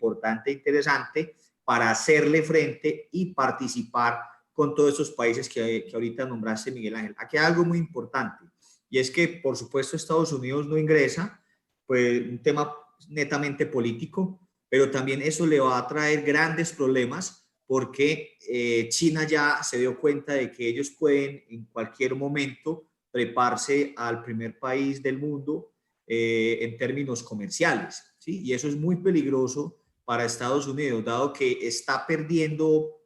importante e interesante para hacerle frente y participar con todos esos países que ahorita nombraste, Miguel Ángel. Aquí hay algo muy importante, y es que, por supuesto, Estados Unidos no ingresa, pues un tema netamente político, pero también eso le va a traer grandes problemas porque China ya se dio cuenta de que ellos pueden en cualquier momento treparse al primer país del mundo en términos comerciales, ¿sí? Y eso es muy peligroso para Estados Unidos, dado que está perdiendo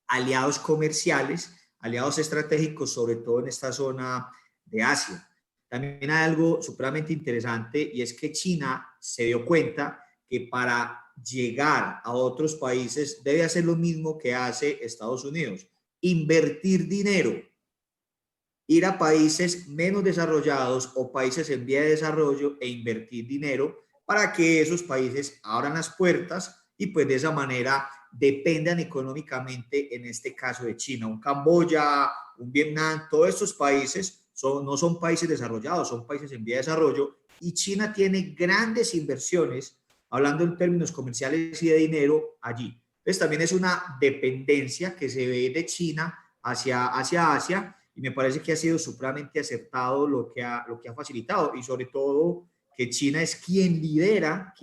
aliados comerciales, aliados estratégicos, sobre todo en esta zona de Asia. También hay algo supremamente interesante, y es que China se dio cuenta que para llegar a otros países debe hacer lo mismo que hace Estados Unidos: invertir dinero, ir a países menos desarrollados o países en vía de desarrollo e invertir dinero para que esos países abran las puertas y pues de esa manera dependan económicamente, en este caso de China. Un Camboya, un Vietnam, todos estos países no son países desarrollados, son países en vía de desarrollo, y China tiene grandes inversiones, hablando en términos comerciales y de dinero, allí. Entonces también es una dependencia que se ve de China hacia Asia, y me parece que ha sido supremamente acertado lo que ha facilitado, y sobre todo que China es quien lidera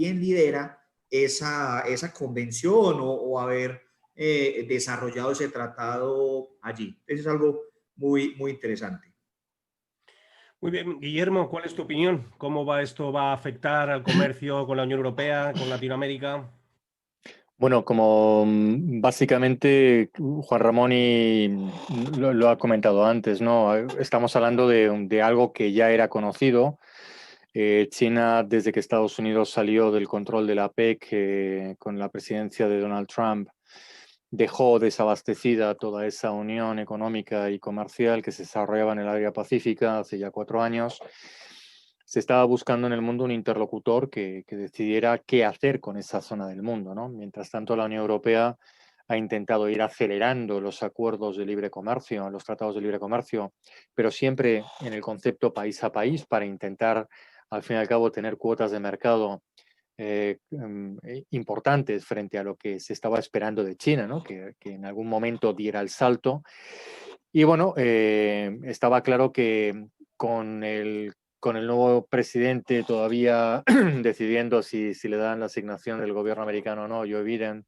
esa convención o haber desarrollado ese tratado allí. Eso es algo muy, muy interesante. Muy bien, Guillermo, ¿cuál es tu opinión? ¿Cómo esto va a afectar al comercio con la Unión Europea, con Latinoamérica? Bueno, como básicamente Juan Ramón lo ha comentado antes, ¿no? Estamos hablando de algo que ya era conocido. China, desde que Estados Unidos salió del control de la PEC con la presidencia de Donald Trump, dejó desabastecida toda esa unión económica y comercial que se desarrollaba en el área pacífica hace ya 4 años. Se estaba buscando en el mundo un interlocutor que decidiera qué hacer con esa zona del mundo, ¿no? Mientras tanto, la Unión Europea ha intentado ir acelerando los acuerdos de libre comercio, los tratados de libre comercio, pero siempre en el concepto país a país, para intentar, al fin y al cabo, tener cuotas de mercado importantes frente a lo que se estaba esperando de China, ¿no? Que en algún momento diera el salto. Y bueno, estaba claro que con el nuevo presidente todavía decidiendo si le dan la asignación del gobierno americano o no, Joe Biden,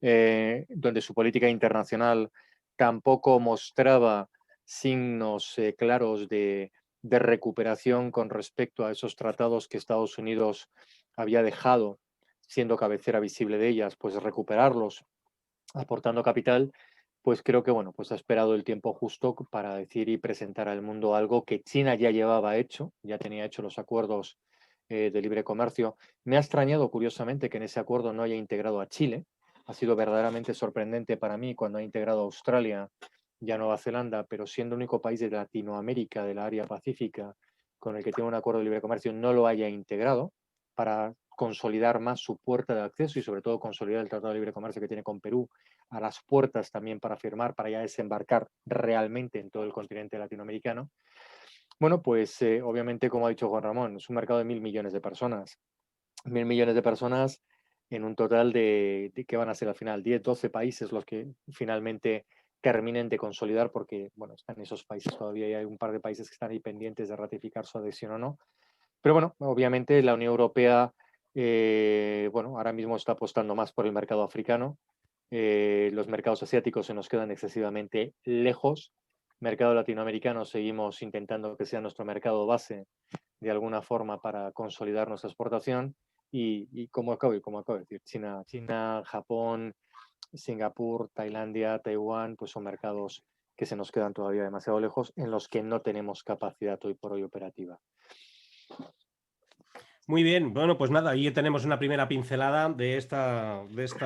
donde su política internacional tampoco mostraba signos claros de recuperación con respecto a esos tratados que Estados Unidos había dejado, siendo cabecera visible de ellas, pues recuperarlos, aportando capital. Pues creo que bueno, pues ha esperado el tiempo justo para decir y presentar al mundo algo que China ya llevaba hecho, ya tenía hecho los acuerdos de libre comercio. Me ha extrañado, curiosamente, que en ese acuerdo no haya integrado a Chile. Ha sido verdaderamente sorprendente para mí cuando ha integrado a Australia y a Nueva Zelanda, pero siendo el único país de Latinoamérica, del área pacífica, con el que tiene un acuerdo de libre comercio, no lo haya integrado para consolidar más su puerta de acceso y sobre todo consolidar el Tratado de Libre Comercio que tiene con Perú a las puertas también para firmar, para ya desembarcar realmente en todo el continente latinoamericano. Bueno, pues obviamente, como ha dicho Juan Ramón, es un mercado de 1.000 millones de personas. 1.000 millones de personas en un total de ¿qué van a ser al final? 10, 12 países los que finalmente terminen de consolidar, porque bueno, están esos países todavía y hay un par de países que están ahí pendientes de ratificar su adhesión o no. Pero bueno, obviamente la Unión Europea, bueno, ahora mismo está apostando más por el mercado africano. Los mercados asiáticos se nos quedan excesivamente lejos. Mercado latinoamericano seguimos intentando que sea nuestro mercado base de alguna forma para consolidar nuestra exportación. Y como acabo de decir, China, Japón, Singapur, Tailandia, Taiwán, pues son mercados que se nos quedan todavía demasiado lejos, en los que no tenemos capacidad hoy por hoy operativa. Muy bien, bueno, pues nada, ahí tenemos una primera pincelada de esta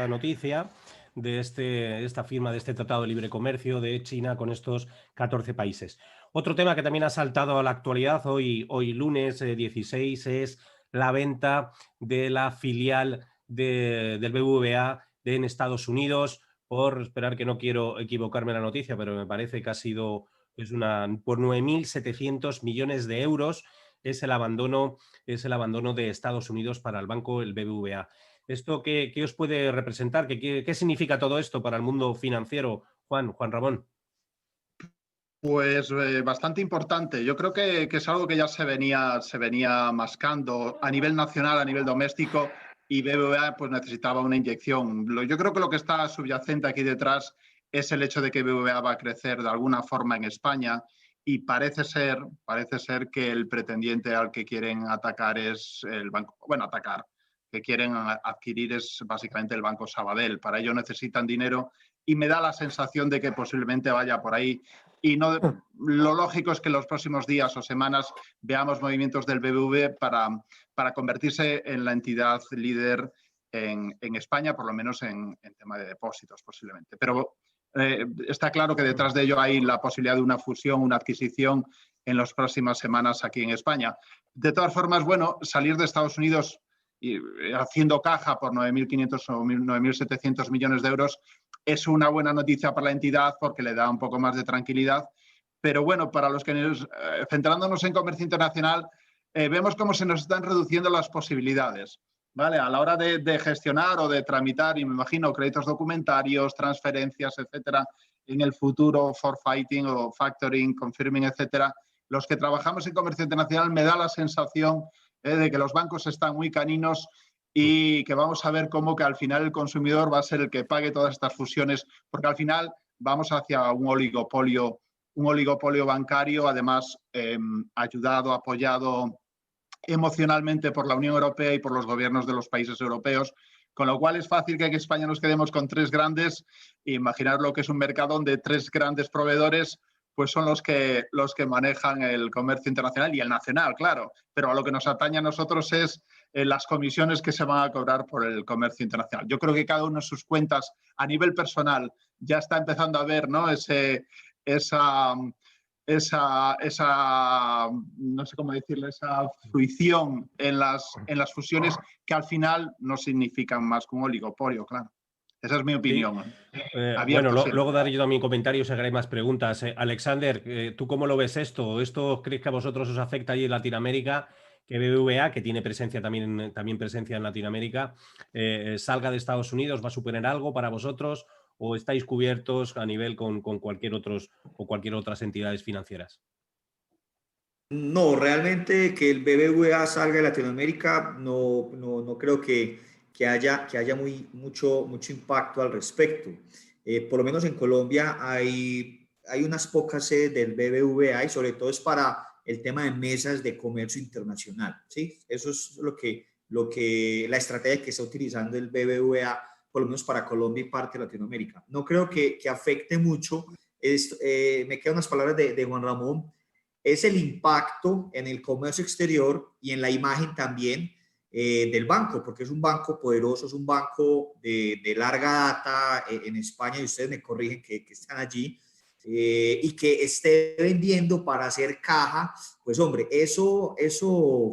noticia, de esta firma, de este Tratado de Libre Comercio de China con estos 14 países. Otro tema que también ha saltado a la actualidad hoy lunes 16 es la venta de la filial del BBVA en Estados Unidos. Por esperar, que no quiero equivocarme en la noticia, pero me parece que ha sido por 9.700 millones de euros. Es el abandono de Estados Unidos para el banco, el BBVA. ¿Esto qué os puede representar? ¿Qué significa todo esto para el mundo financiero, Juan Ramón? Pues bastante importante. Yo creo que es algo que ya se venía mascando a nivel nacional, a nivel doméstico, y BBVA pues necesitaba una inyección. Yo creo que lo que está subyacente aquí detrás es el hecho de que BBVA va a crecer de alguna forma en España y parece ser que el pretendiente al que quieren atacar es el banco, que quieren adquirir es básicamente el Banco Sabadell. Para ello necesitan dinero y me da la sensación de que posiblemente vaya por ahí. Y no, lo lógico es que en los próximos días o semanas veamos movimientos del BBV para convertirse en la entidad líder en España, por lo menos en tema de depósitos posiblemente. Pero está claro que detrás de ello hay la posibilidad de una fusión, una adquisición en las próximas semanas aquí en España. De todas formas, bueno, salir de Estados Unidos y haciendo caja por 9.500 o 9.700 millones de euros es una buena noticia para la entidad porque le da un poco más de tranquilidad. Pero bueno, para los que centrándonos en comercio internacional, vemos cómo se nos están reduciendo las posibilidades, ¿vale? A la hora de gestionar o de tramitar, y me imagino, créditos documentarios, transferencias, etcétera, en el futuro, forfaiting o factoring, confirming, etcétera. Los que trabajamos en comercio internacional me da la sensación de que los bancos están muy caninos y que vamos a ver cómo que al final el consumidor va a ser el que pague todas estas fusiones, porque al final vamos hacia un oligopolio bancario, además ayudado, apoyado emocionalmente por la Unión Europea y por los gobiernos de los países europeos, con lo cual es fácil que en España nos quedemos con tres grandes. Imaginar lo que es un mercado donde tres grandes proveedores pues son los que manejan el comercio internacional y el nacional, claro. Pero a lo que nos atañe a nosotros es las comisiones que se van a cobrar por el comercio internacional. Yo creo que cada uno en sus cuentas, a nivel personal, ya está empezando a ver, ¿no?, esa no sé cómo decirle, esa fruición en las fusiones que al final no significan más que un oligopolio, claro. Esa es mi opinión. Sí. Bueno, luego daré yo también comentarios, haré más preguntas. Alexander, ¿tú cómo lo ves esto? ¿Esto crees que a vosotros os afecta allí en Latinoamérica? Que BBVA, que tiene presencia también presencia en Latinoamérica, salga de Estados Unidos, ¿va a suponer algo para vosotros? ¿O estáis cubiertos a nivel con cualquier otras entidades financieras? No, realmente que el BBVA salga de Latinoamérica, no creo que haya mucho impacto al respecto. Por lo menos en Colombia hay unas pocas sedes del BBVA y sobre todo es para el tema de mesas de comercio internacional, ¿sí? Eso es la estrategia que está utilizando el BBVA, por lo menos para Colombia y parte de Latinoamérica. No creo que afecte mucho. Me quedan unas palabras de Juan Ramón. Es el impacto en el comercio exterior y en la imagen también del banco, porque es un banco poderoso, es un banco de larga data en España, y ustedes me corrigen que están allí, y que esté vendiendo para hacer caja, pues hombre, eso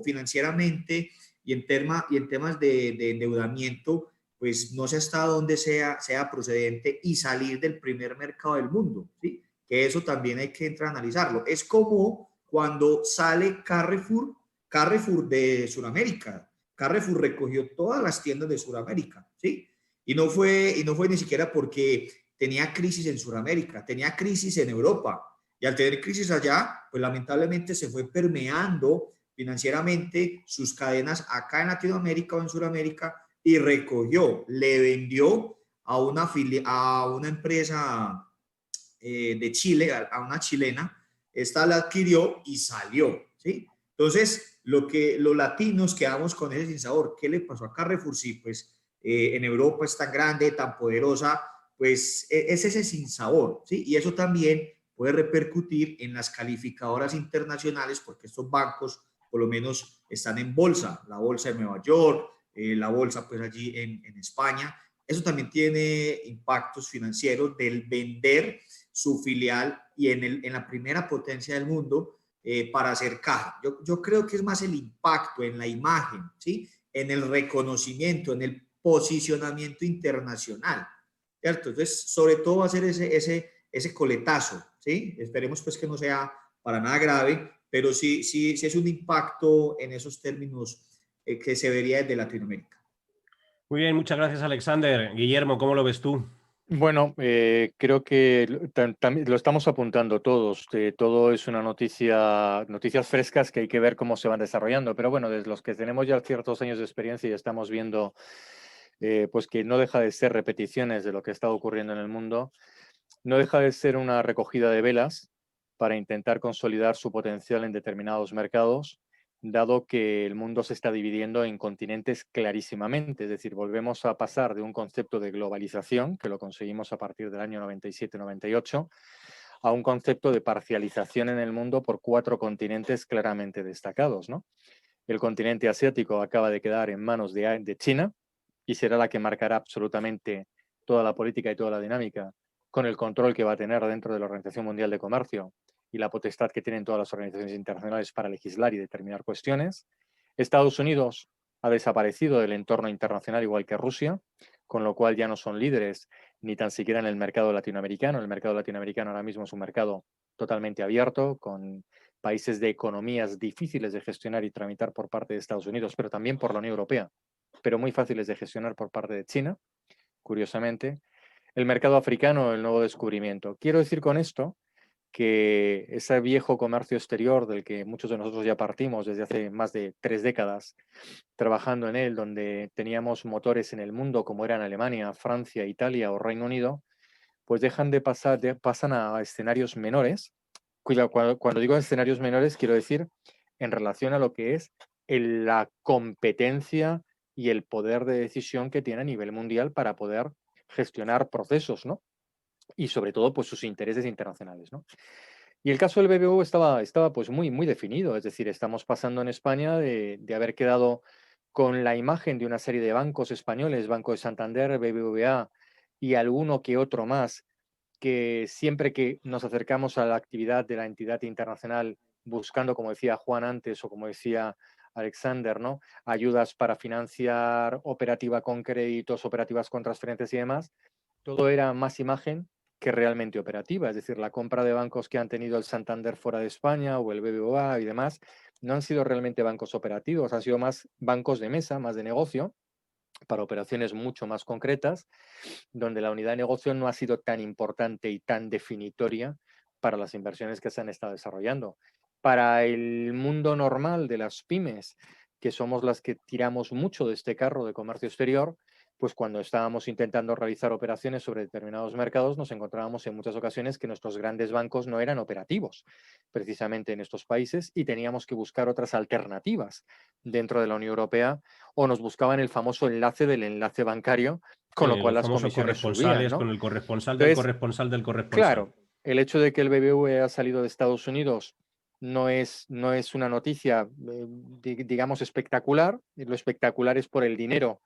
financieramente y en temas de endeudamiento, pues no sé hasta dónde sea procedente y salir del primer mercado del mundo, ¿sí? Que eso también hay que entrar a analizarlo. Es como cuando sale Carrefour de Sudamérica. Carrefour recogió todas las tiendas de Sudamérica, ¿sí? Y no fue ni siquiera porque tenía crisis en Sudamérica, tenía crisis en Europa. Y al tener crisis allá, pues lamentablemente se fue permeando financieramente sus cadenas acá en Latinoamérica o en Sudamérica y le vendió a una empresa de Chile, a una chilena. Esta la adquirió y salió, ¿sí? Entonces, los latinos quedamos con ese sinsabor. ¿Qué le pasó a Carrefour? Sí, pues en Europa es tan grande, tan poderosa, pues es ese sinsabor, ¿sí? Y eso también puede repercutir en las calificadoras internacionales, porque estos bancos por lo menos están en bolsa, la bolsa de Nueva York, la bolsa pues allí en España. Eso también tiene impactos financieros del vender su filial y en la primera potencia del mundo para hacer caja. Yo creo que es más el impacto en la imagen, ¿sí? En el reconocimiento, en el posicionamiento internacional, ¿cierto? Entonces, sobre todo va a ser ese coletazo, ¿sí? Esperemos pues que no sea para nada grave, pero sí es un impacto en esos términos que se vería desde Latinoamérica. Muy bien, muchas gracias, Alexander. Guillermo, ¿cómo lo ves tú? Bueno, creo que también lo estamos apuntando todos. Todo es una noticias frescas que hay que ver cómo se van desarrollando. Pero bueno, desde los que tenemos ya ciertos años de experiencia y estamos viendo pues que no deja de ser repeticiones de lo que está ocurriendo en el mundo, no deja de ser una recogida de velas para intentar consolidar su potencial en determinados mercados, dado que el mundo se está dividiendo en continentes clarísimamente. Es decir, volvemos a pasar de un concepto de globalización, que lo conseguimos a partir del año 97-98, a un concepto de parcialización en el mundo por 4 continentes claramente destacados, ¿no? El continente asiático acaba de quedar en manos de China y será la que marcará absolutamente toda la política y toda la dinámica, con el control que va a tener dentro de la Organización Mundial de Comercio y la potestad que tienen todas las organizaciones internacionales para legislar y determinar cuestiones. Estados Unidos ha desaparecido del entorno internacional igual que Rusia, con lo cual ya no son líderes ni tan siquiera en el mercado latinoamericano. El mercado latinoamericano ahora mismo es un mercado totalmente abierto, con países de economías difíciles de gestionar y tramitar por parte de Estados Unidos, pero también por la Unión Europea, pero muy fáciles de gestionar por parte de China, curiosamente. El mercado africano, el nuevo descubrimiento. Quiero decir con esto que ese viejo comercio exterior del que muchos de nosotros ya partimos desde hace más de 3 décadas, trabajando en él, donde teníamos motores en el mundo como eran Alemania, Francia, Italia o Reino Unido, pues pasan a escenarios menores. Cuando digo escenarios menores, quiero decir en relación a lo que es la competencia y el poder de decisión que tiene a nivel mundial para poder gestionar procesos, ¿no? Y sobre todo, pues sus intereses internacionales, ¿no? Y el caso del BBVA estaba pues muy definido, es decir, estamos pasando en España de haber quedado con la imagen de una serie de bancos españoles, Banco de Santander, BBVA y alguno que otro más, que siempre que nos acercamos a la actividad de la entidad internacional buscando, como decía Juan antes o como decía Alexander, ¿no? Ayudas para financiar operativa con créditos, operativas con transferencias y demás, todo era más imagen que realmente operativa. Es decir, la compra de bancos que han tenido el Santander fuera de España o el BBVA y demás no han sido realmente bancos operativos, han sido más bancos de mesa, más de negocio, para operaciones mucho más concretas, donde la unidad de negocio no ha sido tan importante y tan definitoria para las inversiones que se han estado desarrollando. Para el mundo normal de las pymes, que somos las que tiramos mucho de este carro de comercio exterior, pues cuando estábamos intentando realizar operaciones sobre determinados mercados, nos encontrábamos en muchas ocasiones que nuestros grandes bancos no eran operativos precisamente en estos países y teníamos que buscar otras alternativas dentro de la Unión Europea o nos buscaban el famoso enlace del enlace bancario, con lo cual Los las famosos comisiones subían, corresponsales ¿no? con el corresponsal del Entonces, corresponsal del corresponsal. claro, el hecho de que el BBVA ha salido de Estados Unidos no es una noticia, digamos, espectacular. Lo espectacular es por el dinero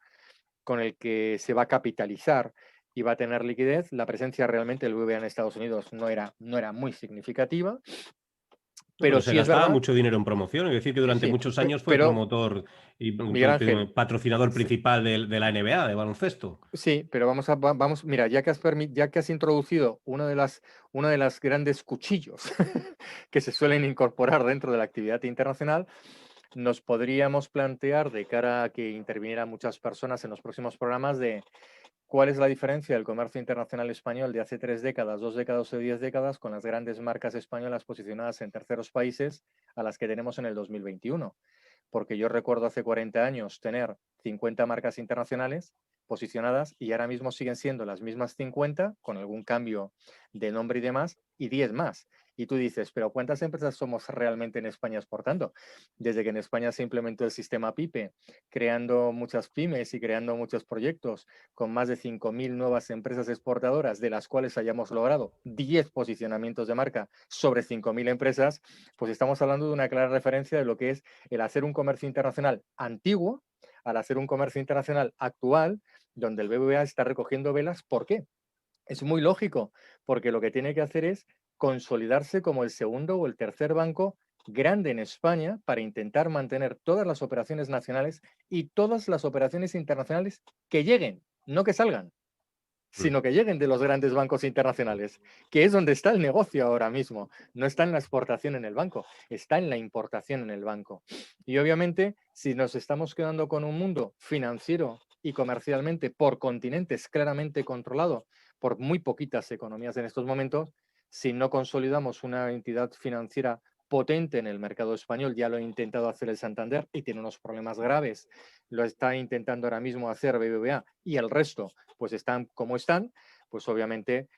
con el que se va a capitalizar y va a tener liquidez. La presencia realmente del BBVA en Estados Unidos no era muy significativa, No, pero pero se sí es gastaba verdad, mucho dinero en promoción, es decir, que durante sí, muchos años fue pero promotor y Miguel Ángel, patrocinador sí, principal de la NBA, de baloncesto. sí, pero vamos, mira, ya que has introducido una de las grandes cuchillos que se suelen incorporar dentro de la actividad internacional, nos podríamos plantear de cara a que intervinieran muchas personas en los próximos programas de cuál es la diferencia del comercio internacional español de hace 3 décadas, 2 décadas o 10 décadas con las grandes marcas españolas posicionadas en terceros países a las que tenemos en el 2021. Porque yo recuerdo hace 40 años tener 50 marcas internacionales posicionadas y ahora mismo siguen siendo las mismas 50 con algún cambio de nombre y demás y 10 más. Y tú dices, pero ¿cuántas empresas somos realmente en España exportando? Desde que en España se implementó el sistema PIPE, creando muchas pymes y creando muchos proyectos con más de 5.000 nuevas empresas exportadoras, de las cuales hayamos logrado 10 posicionamientos de marca sobre 5.000 empresas, pues estamos hablando de una clara referencia de lo que es el hacer un comercio internacional antiguo al hacer un comercio internacional actual, donde el BBVA está recogiendo velas. ¿Por qué? Es muy lógico, porque lo que tiene que hacer es consolidarse como el segundo o el tercer banco grande en España para intentar mantener todas las operaciones nacionales y todas las operaciones internacionales que lleguen, no que salgan, sino que lleguen de los grandes bancos internacionales, que es donde está el negocio ahora mismo. No está en la exportación en el banco, está en la importación en el banco. Y obviamente, si nos estamos quedando con un mundo financiero y comercialmente por continentes claramente controlado por muy poquitas economías en estos momentos, si no consolidamos una entidad financiera potente en el mercado español, ya lo ha intentado hacer el Santander y tiene unos problemas graves, lo está intentando ahora mismo hacer BBVA y el resto pues están como están, pues obviamente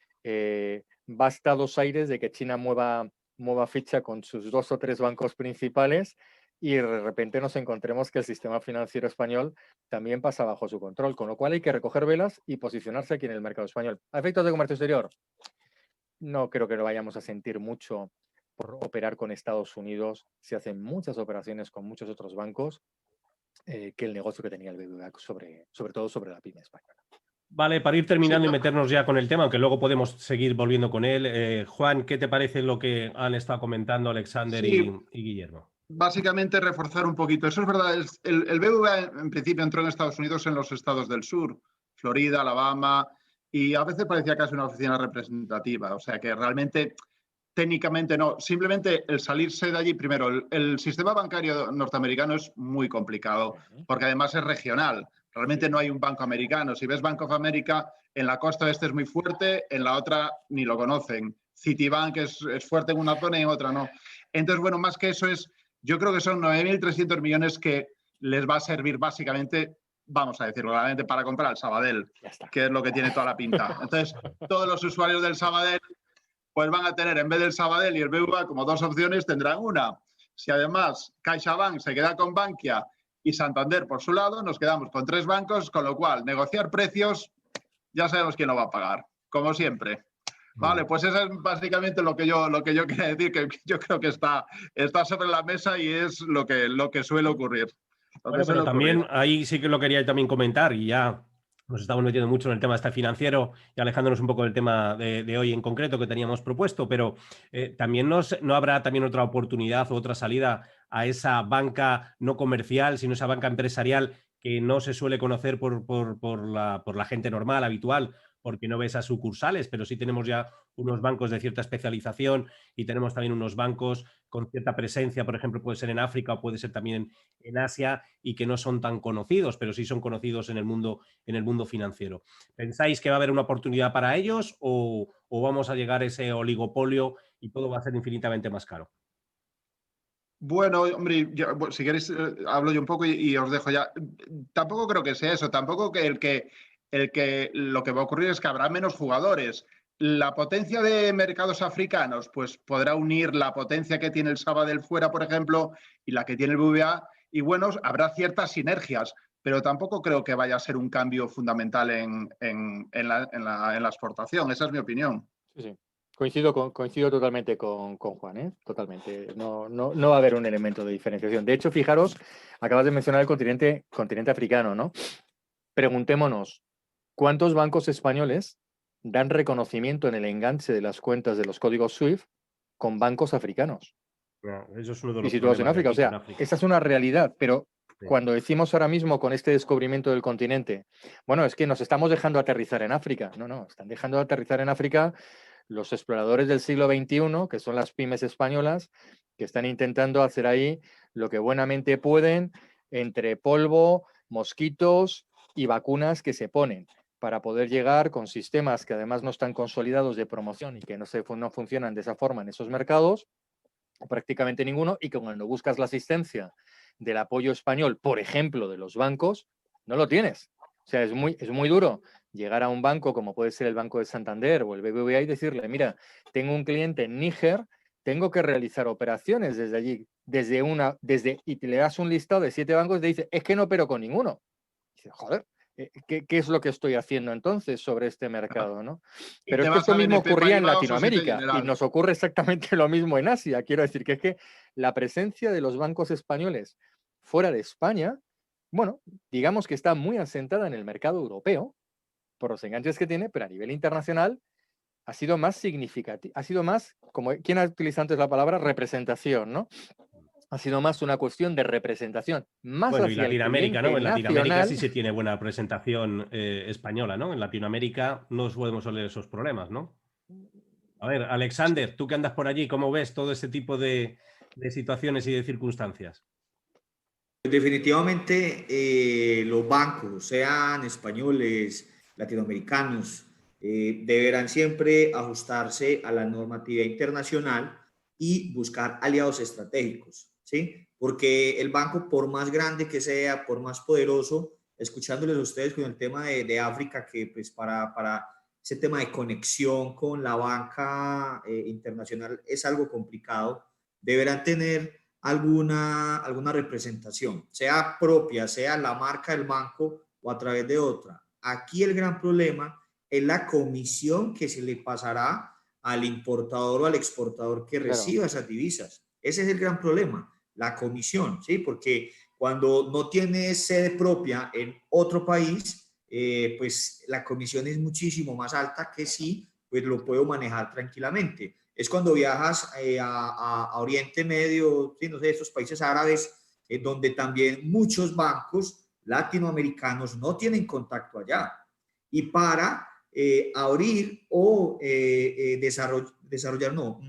basta dos aires de que China mueva ficha con sus 2 o 3 bancos principales y de repente nos encontremos que el sistema financiero español también pasa bajo su control, con lo cual hay que recoger velas y posicionarse aquí en el mercado español. A efectos de comercio exterior, no creo que lo vayamos a sentir mucho por operar con Estados Unidos. Se hacen muchas operaciones con muchos otros bancos que el negocio que tenía el BBVA, sobre todo sobre la pyme española. Vale, para ir terminando y meternos ya con el tema, aunque luego podemos seguir volviendo con él. Juan, ¿qué te parece lo que han estado comentando Alexander y Guillermo? Básicamente reforzar un poquito. Eso es verdad. El BBVA en principio entró en Estados Unidos en los estados del sur, Florida, Alabama, y a veces parecía casi una oficina representativa. O sea que realmente, técnicamente no. Simplemente el salirse de allí, primero, el sistema bancario norteamericano es muy complicado, porque además es regional. Realmente no hay un banco americano. Si ves Bank of America, en la costa este es muy fuerte, en la otra ni lo conocen. Citibank es fuerte en una zona y en otra no. Entonces, bueno, más que eso yo creo que son 9.300 millones que les va a servir básicamente, vamos a decirlo claramente, para comprar el Sabadell, que es lo que tiene toda la pinta. Entonces, todos los usuarios del Sabadell pues van a tener, en vez del Sabadell y el BBVA como 2 opciones, tendrán una. Si además CaixaBank se queda con Bankia y Santander por su lado, nos quedamos con 3 bancos, con lo cual negociar precios ya sabemos quién lo va a pagar, como siempre. Vale, pues eso es básicamente lo que yo quería decir, que yo creo que está sobre la mesa y es lo que suele ocurrir. Bueno, pero también ahí sí que lo quería también comentar y ya nos estamos metiendo mucho en el tema financiero y alejándonos un poco del tema de hoy en concreto que teníamos propuesto, pero también no habrá también otra oportunidad o otra salida a esa banca no comercial, sino esa banca empresarial que no se suele conocer por la gente normal, habitual, porque no ves a sucursales, pero sí tenemos ya unos bancos de cierta especialización y tenemos también unos bancos con cierta presencia, por ejemplo, puede ser en África o puede ser también en Asia y que no son tan conocidos, pero sí son conocidos en el mundo financiero. ¿Pensáis que va a haber una oportunidad para ellos o vamos a llegar a ese oligopolio y todo va a ser infinitamente más caro? Bueno, hombre, si queréis hablo yo un poco y os dejo ya. Tampoco creo que sea eso, tampoco que lo que va a ocurrir es que habrá menos jugadores. La potencia de mercados africanos pues podrá unir la potencia que tiene el Sabadell fuera, por ejemplo, y la que tiene el BBVA, y bueno, habrá ciertas sinergias, pero tampoco creo que vaya a ser un cambio fundamental en la exportación. Esa es mi opinión. Sí. Coincido totalmente con Juan, ¿eh? Totalmente. No va a haber un elemento de diferenciación. De hecho, fijaros, acabas de mencionar el continente africano, ¿no? Preguntémonos, ¿cuántos bancos españoles dan reconocimiento en el enganche de las cuentas de los códigos SWIFT con bancos africanos? Eso es uno de los y situados en África. O sea, esa es una realidad, pero cuando decimos ahora mismo con este descubrimiento del continente, bueno, es que nos estamos dejando aterrizar en África. No, están dejando de aterrizar en África los exploradores del siglo XXI, que son las pymes españolas, que están intentando hacer ahí lo que buenamente pueden entre polvo, mosquitos y vacunas que se ponen para poder llegar con sistemas que además no están consolidados de promoción y que no funcionan de esa forma en esos mercados, prácticamente ninguno, y que cuando buscas la asistencia del apoyo español, por ejemplo, de los bancos, no lo tienes. O sea, es muy duro llegar a un banco como puede ser el Banco de Santander o el BBVA y decirle, mira, tengo un cliente en Níger, tengo que realizar operaciones desde allí, y te le das un listado de 7 bancos y te dice, es que no opero con ninguno. Y dice, joder, ¿qué es lo que estoy haciendo entonces sobre este mercado, ¿no? Pero es que esto mismo ocurría en Latinoamérica y nos ocurre exactamente lo mismo en Asia. Quiero decir que es que la presencia de los bancos españoles fuera de España, bueno, digamos que está muy asentada en el mercado europeo por los enganches que tiene, pero a nivel internacional ha sido más significativo, ha sido más, como ¿quién ha utilizado antes la palabra? Representación, ¿no? Ha sido más una cuestión de representación. Más bueno, hacia y Latinoamérica, ¿no? En Latinoamérica nacional, sí se tiene buena representación española, ¿no? En Latinoamérica no podemos oler esos problemas, ¿no? A ver, Alexander, tú que andas por allí, ¿cómo ves todo este tipo de situaciones y de circunstancias? Definitivamente los bancos, sean españoles, latinoamericanos, deberán siempre ajustarse a la normatividad internacional y buscar aliados estratégicos, ¿sí? Porque el banco, por más grande que sea, por más poderoso, escuchándoles a ustedes con el tema de África, que pues para ese tema de conexión con la banca internacional es algo complicado, deberán tener alguna representación, sea propia, sea la marca del banco o a través de otra. Aquí el gran problema es la comisión que se le pasará al importador o al exportador que reciba esas divisas. Ese es el gran problema, la comisión, ¿sí? Porque cuando no tiene sede propia en otro país, pues la comisión es muchísimo más alta que si pues lo puedo manejar tranquilamente. Es cuando viajas a Oriente Medio, ¿sí? No sé, estos países árabes, donde también muchos bancos latinoamericanos no tienen contacto allá. Y para abrir o desarrollar, no,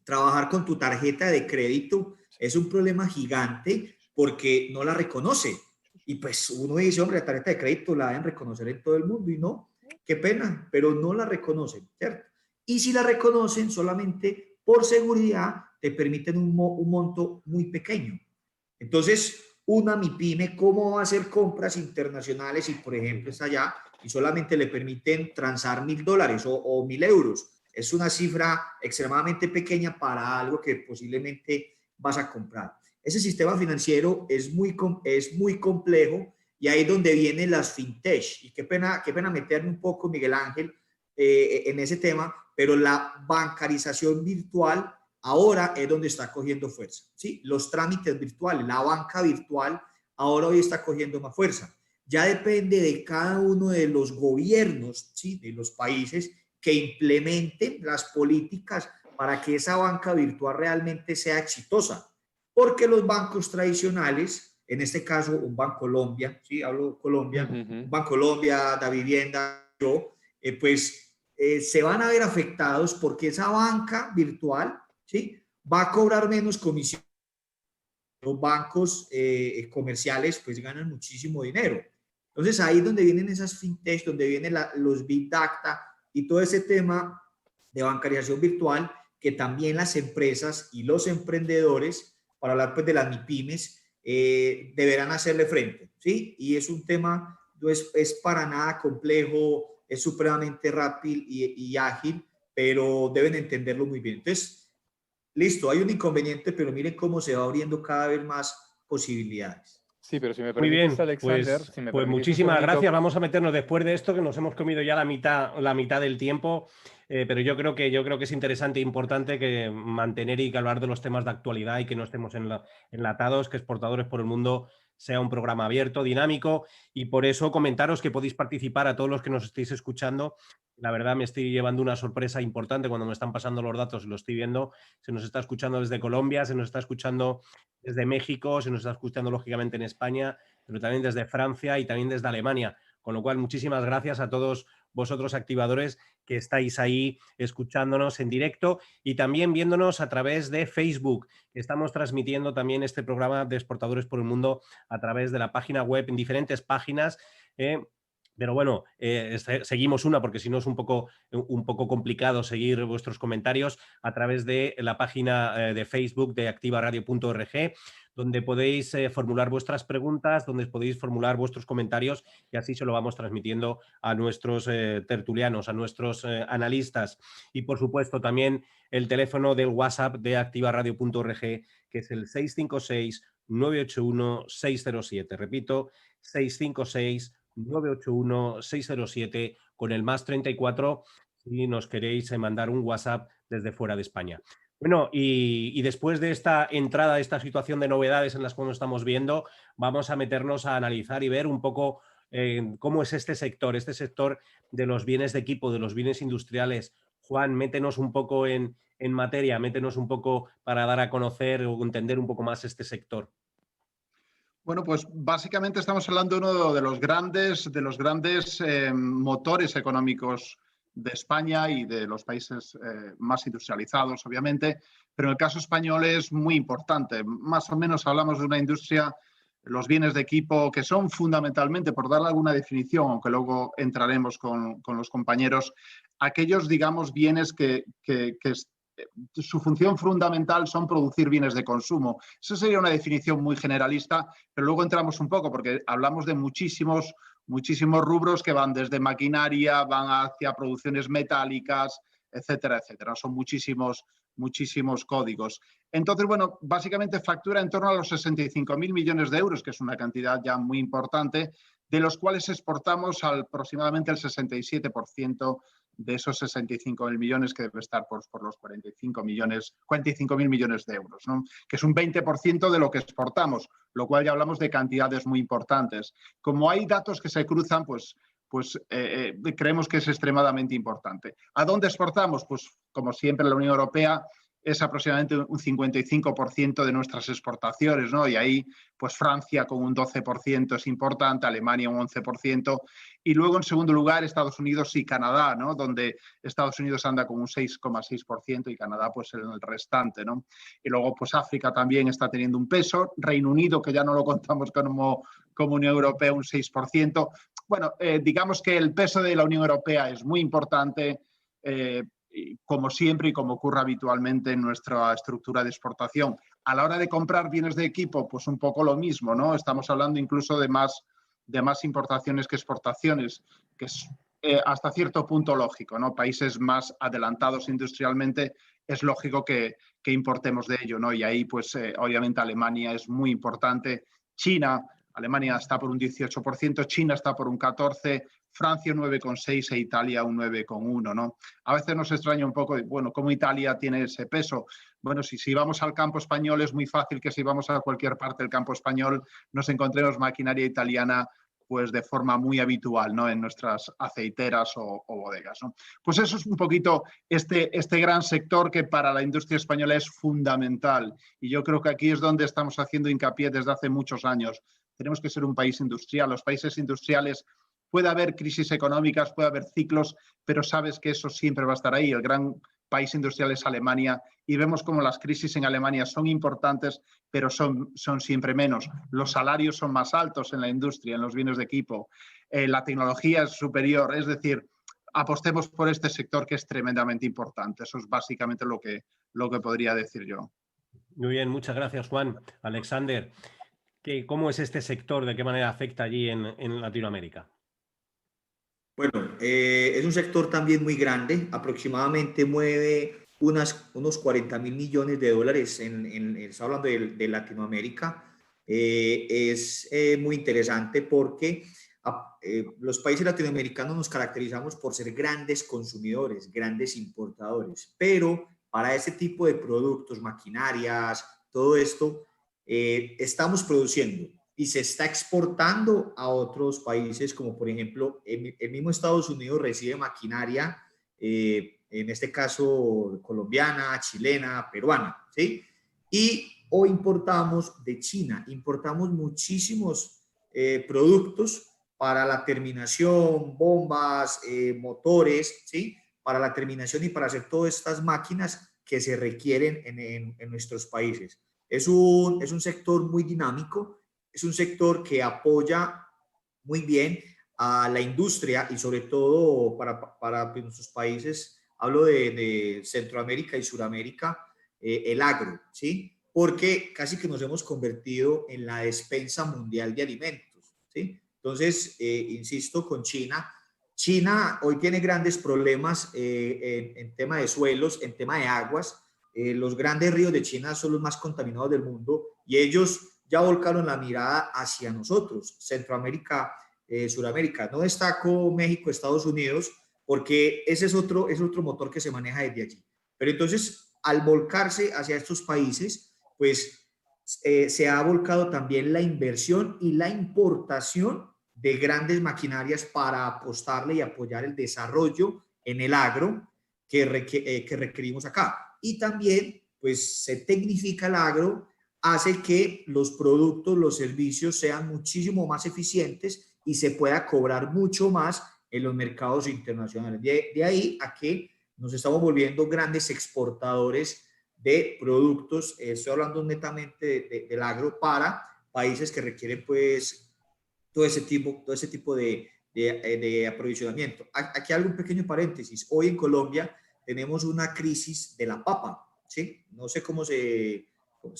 trabajar con tu tarjeta de crédito es un problema gigante porque no la reconoce. Y pues uno dice, hombre, la tarjeta de crédito la deben reconocer en todo el mundo y no, qué pena, pero no la reconocen, ¿cierto? Y si la reconocen, solamente por seguridad te permiten un monto muy pequeño. Entonces, una MIPYME, ¿cómo va a hacer compras internacionales si, por ejemplo, está allá y solamente le permiten transar $1.000 o 1.000 euros? Es una cifra extremadamente pequeña para algo que posiblemente vas a comprar. Ese sistema financiero es muy complejo y ahí es donde vienen las fintech. Y qué pena meterme un poco, Miguel Ángel, en ese tema, pero la bancarización virtual ahora es donde está cogiendo fuerza, ¿sí? Los trámites virtuales, la banca virtual, ahora hoy está cogiendo más fuerza. Ya depende de cada uno de los gobiernos, ¿sí? De los países que implementen las políticas para que esa banca virtual realmente sea exitosa. Porque los bancos tradicionales, en este caso un Bancolombia, ¿sí? Hablo Colombia, un Bancolombia, Da Vivienda, pues se van a ver afectados porque esa banca virtual, ¿sí? Va a cobrar menos comisión. Los bancos comerciales pues ganan muchísimo dinero. Entonces ahí es donde vienen esas fintech, donde vienen los big data y todo ese tema de bancarización virtual que también las empresas y los emprendedores, para hablar pues de las MIPYMES, deberán hacerle frente, ¿sí? Y es un tema, no es para nada complejo, es supremamente rápido y ágil, pero deben entenderlo muy bien. Entonces, listo, hay un inconveniente, pero miren cómo se va abriendo cada vez más posibilidades. Sí, pero si me Muy permites, bien, Alexander, si me pues permites muchísimas segundito. gracias. Vamos a meternos después de esto, que nos hemos comido ya la mitad del tiempo, pero yo creo que es interesante e importante que mantener y que hablar de los temas de actualidad y que no estemos enlatados, que Exportadores por el Mundo sea un programa abierto, dinámico, y por eso comentaros que podéis participar a todos los que nos estéis escuchando. La verdad me estoy llevando una sorpresa importante cuando me están pasando los datos, lo estoy viendo. Se nos está escuchando desde Colombia, se nos está escuchando desde México, se nos está escuchando lógicamente en España, pero también desde Francia y también desde Alemania. Con lo cual, muchísimas gracias a todos vosotros activadores que estáis ahí escuchándonos en directo y también viéndonos a través de Facebook. Estamos transmitiendo también este programa de Exportadores por el Mundo a través de la página web, en diferentes páginas. Pero bueno, seguimos una porque si no es un poco complicado seguir vuestros comentarios a través de la página de Facebook de activaradio.org, donde podéis formular vuestras preguntas, donde podéis formular vuestros comentarios y así se lo vamos transmitiendo a nuestros tertulianos, a nuestros analistas. Y por supuesto también el teléfono del WhatsApp de activaradio.org, que es el 656-981-607. Repito, 656-981-607 con el más 34 si nos queréis mandar un WhatsApp desde fuera de España. Bueno, y después de esta entrada, de esta situación de novedades en las que nos estamos viendo, vamos a meternos a analizar y ver un poco cómo es este sector de los bienes de equipo, de los bienes industriales. Juan, métenos un poco en materia, métenos un poco para dar a conocer o entender un poco más este sector. Bueno, pues básicamente estamos hablando de uno de los grandes motores económicos de España y de los países más industrializados, obviamente, pero en el caso español es muy importante. Más o menos hablamos de una industria los bienes de equipo, que son fundamentalmente, por darle alguna definición, aunque luego entraremos con los compañeros, aquellos, digamos, bienes que su función fundamental son producir bienes de consumo. Esa sería una definición muy generalista, pero luego entramos un poco, porque hablamos de muchísimos rubros que van desde maquinaria, van hacia producciones metálicas, etcétera, etcétera. Son muchísimos códigos. Entonces, bueno, básicamente factura en torno a los 65.000 millones de euros, que es una cantidad ya muy importante, de los cuales exportamos aproximadamente el 67% de esos 65.000 millones, que debe estar por los 45.000 millones de euros, ¿no? Que es un 20% de lo que exportamos, lo cual ya hablamos de cantidades muy importantes. Como hay datos que se cruzan, pues creemos que es extremadamente importante. ¿A dónde exportamos? Pues como siempre la Unión Europea es aproximadamente un 55% de nuestras exportaciones, ¿no? Y ahí, pues Francia con un 12% es importante, Alemania un 11%, y luego en segundo lugar Estados Unidos y Canadá, ¿no? Donde Estados Unidos anda con un 6,6% y Canadá pues el restante, ¿no? Y luego pues África también está teniendo un peso, Reino Unido, que ya no lo contamos como Unión Europea, un 6%. Bueno, digamos que el peso de la Unión Europea es muy importante, como siempre y como ocurre habitualmente en nuestra estructura de exportación. A la hora de comprar bienes de equipo, pues un poco lo mismo, ¿no? Estamos hablando incluso de más importaciones que exportaciones, que es hasta cierto punto lógico, ¿no? Países más adelantados industrialmente es lógico que importemos de ello, ¿no? Y ahí, pues, obviamente Alemania es muy importante, Alemania está por un 18%, China está por un 14%, Francia un 9,6% e Italia un 9,1%, ¿no? A veces nos extraña un poco, bueno, ¿cómo Italia tiene ese peso? Bueno, si vamos al campo español es muy fácil que si vamos a cualquier parte del campo español nos encontremos maquinaria italiana pues de forma muy habitual, ¿no? En nuestras aceiteras o bodegas, ¿no? Pues eso es un poquito este gran sector que para la industria española es fundamental. Y yo creo que aquí es donde estamos haciendo hincapié desde hace muchos años. Tenemos que ser un país industrial. Los países industriales, puede haber crisis económicas, puede haber ciclos, pero sabes que eso siempre va a estar ahí. El gran país industrial es Alemania y vemos como las crisis en Alemania son importantes, pero son siempre menos. Los salarios son más altos en la industria, en los bienes de equipo. La tecnología es superior, es decir, apostemos por este sector que es tremendamente importante. Eso es básicamente lo que podría decir yo. Muy bien, muchas gracias, Juan. Alexander, ¿cómo es este sector? ¿De qué manera afecta allí en Latinoamérica? Bueno, es un sector también muy grande, aproximadamente mueve unos 40.000 millones de dólares, está hablando de Latinoamérica. Es muy interesante porque los países latinoamericanos nos caracterizamos por ser grandes consumidores, grandes importadores, pero para este tipo de productos, maquinarias, todo esto, estamos produciendo y se está exportando a otros países, como por ejemplo, el mismo Estados Unidos recibe maquinaria, en este caso colombiana, chilena, peruana, ¿sí? O importamos de China, importamos muchísimos productos para la terminación, bombas, motores, ¿sí? Para la terminación y para hacer todas estas máquinas que se requieren en nuestros países. Es un sector muy dinámico, es un sector que apoya muy bien a la industria y sobre todo para nuestros países, hablo de Centroamérica y Suramérica, el agro, ¿sí? Porque casi que nos hemos convertido en la despensa mundial de alimentos, ¿sí? Entonces, insisto, con China hoy tiene grandes problemas en tema de suelos, en tema de aguas. Los grandes ríos de China son los más contaminados del mundo y ellos ya volcaron la mirada hacia nosotros, Centroamérica, Suramérica. No destaco México, Estados Unidos, porque ese es otro motor que se maneja desde allí. Pero entonces, al volcarse hacia estos países, pues se ha volcado también la inversión y la importación de grandes maquinarias para apostarle y apoyar el desarrollo en el agro que requerimos acá. Y también, pues, se tecnifica el agro, hace que los productos, los servicios sean muchísimo más eficientes y se pueda cobrar mucho más en los mercados internacionales. De ahí a que nos estamos volviendo grandes exportadores de productos, estoy hablando netamente del agro, para países que requieren pues todo ese tipo de aprovisionamiento. Aquí hago un pequeño paréntesis. Hoy en Colombia tenemos una crisis de la papa, ¿sí? No sé cómo se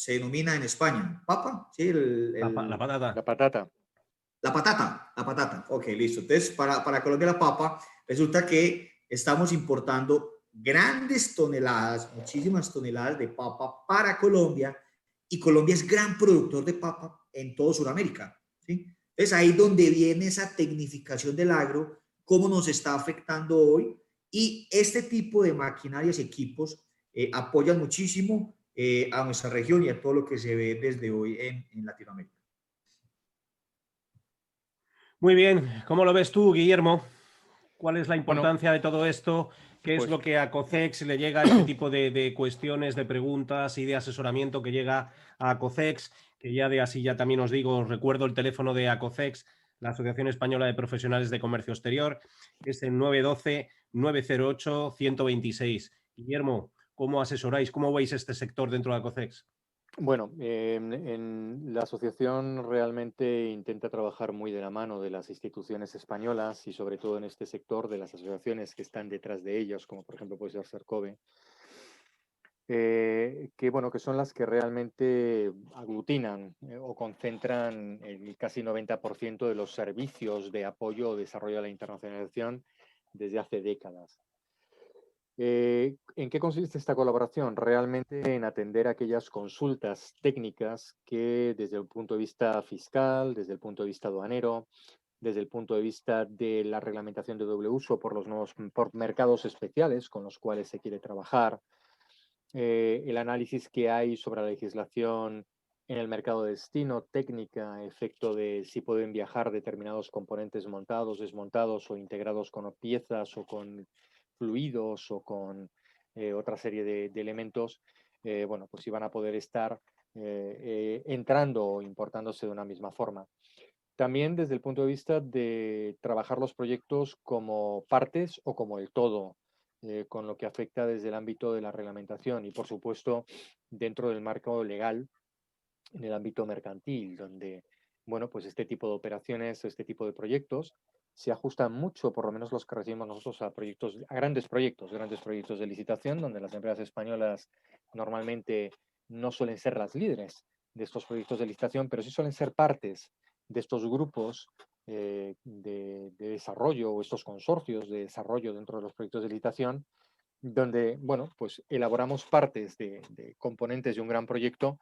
denomina en España. ¿Papa? ¿Sí? La patata. La patata. La patata. Ok, listo. Entonces, para Colombia la papa, resulta que estamos importando grandes toneladas, muchísimas toneladas de papa para Colombia, y Colombia es gran productor de papa en todo Sudamérica, ¿sí? Entonces, ahí donde viene esa tecnificación del agro, cómo nos está afectando hoy, y este tipo de maquinarias y equipos apoyan muchísimo a nuestra región y a todo lo que se ve desde hoy en Latinoamérica. Muy bien, ¿cómo lo ves tú, Guillermo? ¿Cuál es la Bueno, importancia de todo esto? ¿Qué es pues lo que a COCEX le llega, este tipo de cuestiones, de preguntas y de asesoramiento que llega a COCEX? Que ya de así ya también os digo, os recuerdo el teléfono de ACOCEX, la Asociación Española de Profesionales de Comercio Exterior, es el 912-908-126. Guillermo, ¿cómo asesoráis? ¿Cómo veis este sector dentro de ACOCEX? Bueno, en la asociación realmente intenta trabajar muy de la mano de las instituciones españolas y sobre todo en este sector de las asociaciones que están detrás de ellos, como por ejemplo puede ser CERCOVE, que bueno, que son las que realmente aglutinan o concentran el casi 90% de los servicios de apoyo o desarrollo de la internacionalización desde hace décadas. ¿En qué consiste esta colaboración? Realmente en atender aquellas consultas técnicas que desde el punto de vista fiscal, desde el punto de vista aduanero, desde el punto de vista de la reglamentación de doble uso por los nuevos por mercados especiales con los cuales se quiere trabajar, el análisis que hay sobre la legislación en el mercado de destino, técnica, efecto de si pueden viajar determinados componentes montados, desmontados o integrados con piezas o con fluidos o con otra serie de elementos, bueno, pues iban a poder estar entrando o importándose de una misma forma. También desde el punto de vista de trabajar los proyectos como partes o como el todo, con lo que afecta desde el ámbito de la reglamentación y, por supuesto, dentro del marco legal, en el ámbito mercantil, donde, bueno, pues este tipo de operaciones, este tipo de proyectos se ajustan mucho, por lo menos los que recibimos nosotros, a proyectos, a grandes proyectos de licitación, donde las empresas españolas normalmente no suelen ser las líderes de estos proyectos de licitación, pero sí suelen ser partes de estos grupos de desarrollo o estos consorcios de desarrollo dentro de los proyectos de licitación, donde, bueno, pues elaboramos partes de componentes de un gran proyecto,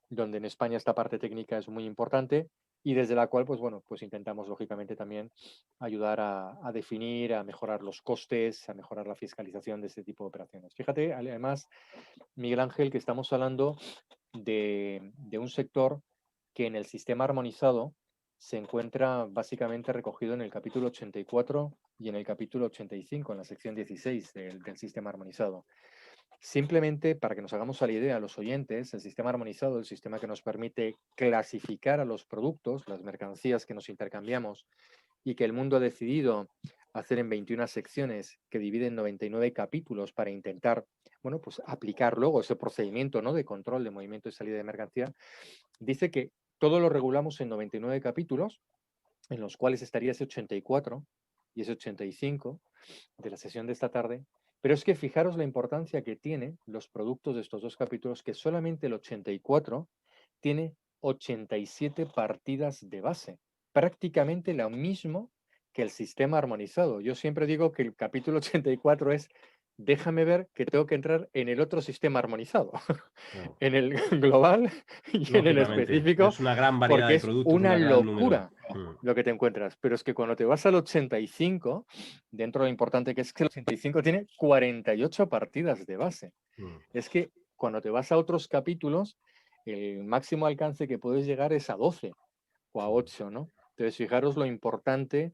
donde en España esta parte técnica es muy importante y desde la cual, pues bueno, pues intentamos lógicamente también ayudar a definir, a mejorar los costes, a mejorar la fiscalización de este tipo de operaciones. Fíjate, además, Miguel Ángel, que estamos hablando de un sector que en el sistema armonizado se encuentra básicamente recogido en el capítulo 84 y en el capítulo 85, en la sección 16 del sistema armonizado. Simplemente para que nos hagamos a la idea, los oyentes, el sistema armonizado, el sistema que nos permite clasificar a los productos, las mercancías que nos intercambiamos y que el mundo ha decidido hacer en 21 secciones que dividen 99 capítulos para intentar, bueno, pues aplicar luego ese procedimiento, ¿no?, de control de movimiento y salida de mercancía, dice que todo lo regulamos en 99 capítulos, en los cuales estaría ese 84 y ese 85 de la sesión de esta tarde, pero es que fijaros la importancia que tienen los productos de estos dos capítulos, que solamente el 84 tiene 87 partidas de base, prácticamente lo mismo que el sistema armonizado. Yo siempre digo que el capítulo 84 es déjame ver que tengo que entrar en el otro sistema armonizado, Claro. en el global y en el Lógicamente, específico, es una gran variedad porque de es productos, una una gran número. locura lo que te encuentras. Pero es que cuando te vas al 85, dentro de lo importante que es que el 85 tiene 48 partidas de base. Es que cuando te vas a otros capítulos, el máximo alcance que puedes llegar es a 12 o a 8, ¿no? Entonces, fijaros lo importante,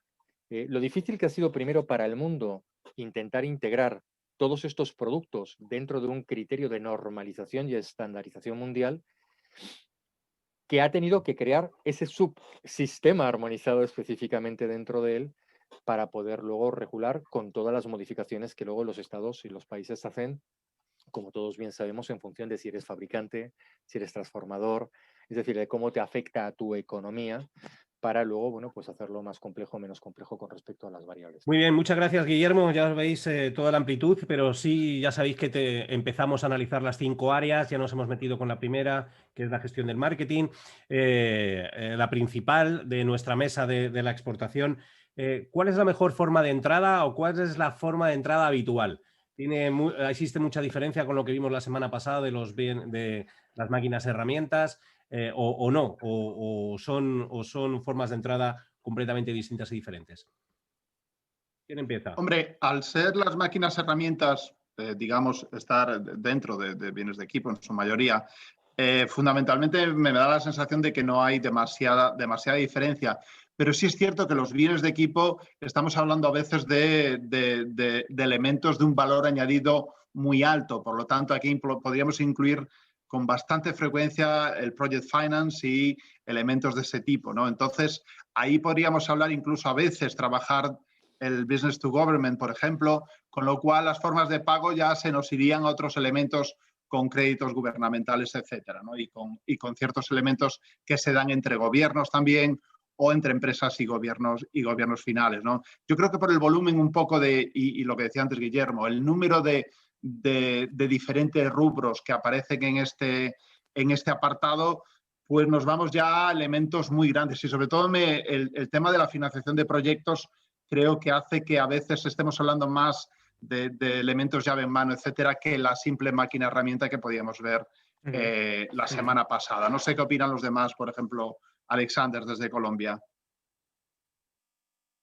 lo difícil que ha sido primero para el mundo intentar integrar todos estos productos dentro de un criterio de normalización y estandarización mundial, que ha tenido que crear ese subsistema armonizado específicamente dentro de él para poder luego regular con todas las modificaciones que luego los estados y los países hacen como todos bien sabemos, en función de si eres fabricante, si eres transformador, es decir, de cómo te afecta a tu economía, para luego, bueno, pues hacerlo más complejo o menos complejo con respecto a las variables. Muy bien, muchas gracias, Guillermo. Ya veis toda la amplitud, pero sí, ya sabéis que empezamos a analizar las 5 áreas, ya nos hemos metido con la primera, que es la gestión del marketing, la principal de nuestra mesa de la exportación. ¿Cuál es la mejor forma de entrada o cuál es la forma de entrada habitual? Existe mucha diferencia con lo que vimos la semana pasada de las máquinas herramientas, o no, o son formas de entrada completamente distintas y diferentes. ¿Quién empieza? Hombre, al ser las máquinas herramientas, digamos, estar dentro de bienes de equipo en su mayoría, fundamentalmente me da la sensación de que no hay demasiada diferencia. Pero sí es cierto que los bienes de equipo estamos hablando a veces de elementos de un valor añadido muy alto. Por lo tanto, aquí podríamos incluir con bastante frecuencia el project finance y elementos de ese tipo, ¿no? Entonces, ahí podríamos hablar incluso a veces, trabajar el business to government, por ejemplo, con lo cual las formas de pago ya se nos irían a otros elementos con créditos gubernamentales, etcétera, ¿no? Y con ciertos elementos que se dan entre gobiernos también o entre empresas y gobiernos finales, ¿no? Yo creo que por el volumen un poco y lo que decía antes Guillermo, el número de diferentes rubros que aparecen en este apartado, pues nos vamos ya a elementos muy grandes y sobre todo el tema de la financiación de proyectos creo que hace que a veces estemos hablando más de elementos llave en mano, etcétera, que la simple máquina herramienta que podíamos ver la semana pasada. No sé qué opinan los demás, por ejemplo, Alexander desde Colombia.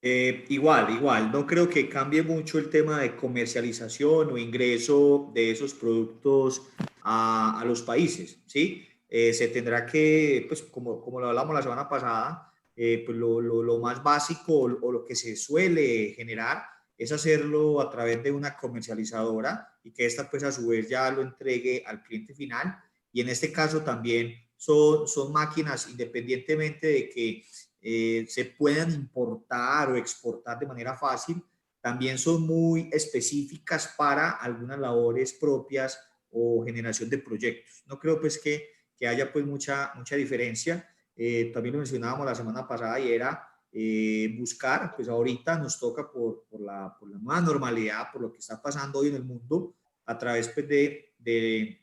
Igual, no creo que cambie mucho el tema de comercialización o ingreso de esos productos a los países, ¿sí? Se tendrá que, pues como lo hablamos la semana pasada, pues lo más básico o lo que se suele generar es hacerlo a través de una comercializadora y que esta pues a su vez ya lo entregue al cliente final. Y en este caso también son máquinas, independientemente de que se puedan importar o exportar de manera fácil, también son muy específicas para algunas labores propias o generación de proyectos. No creo pues que haya pues mucha diferencia. También lo mencionábamos la semana pasada y era buscar, pues ahorita nos toca por la nueva normalidad, por lo que está pasando hoy en el mundo, a través pues, de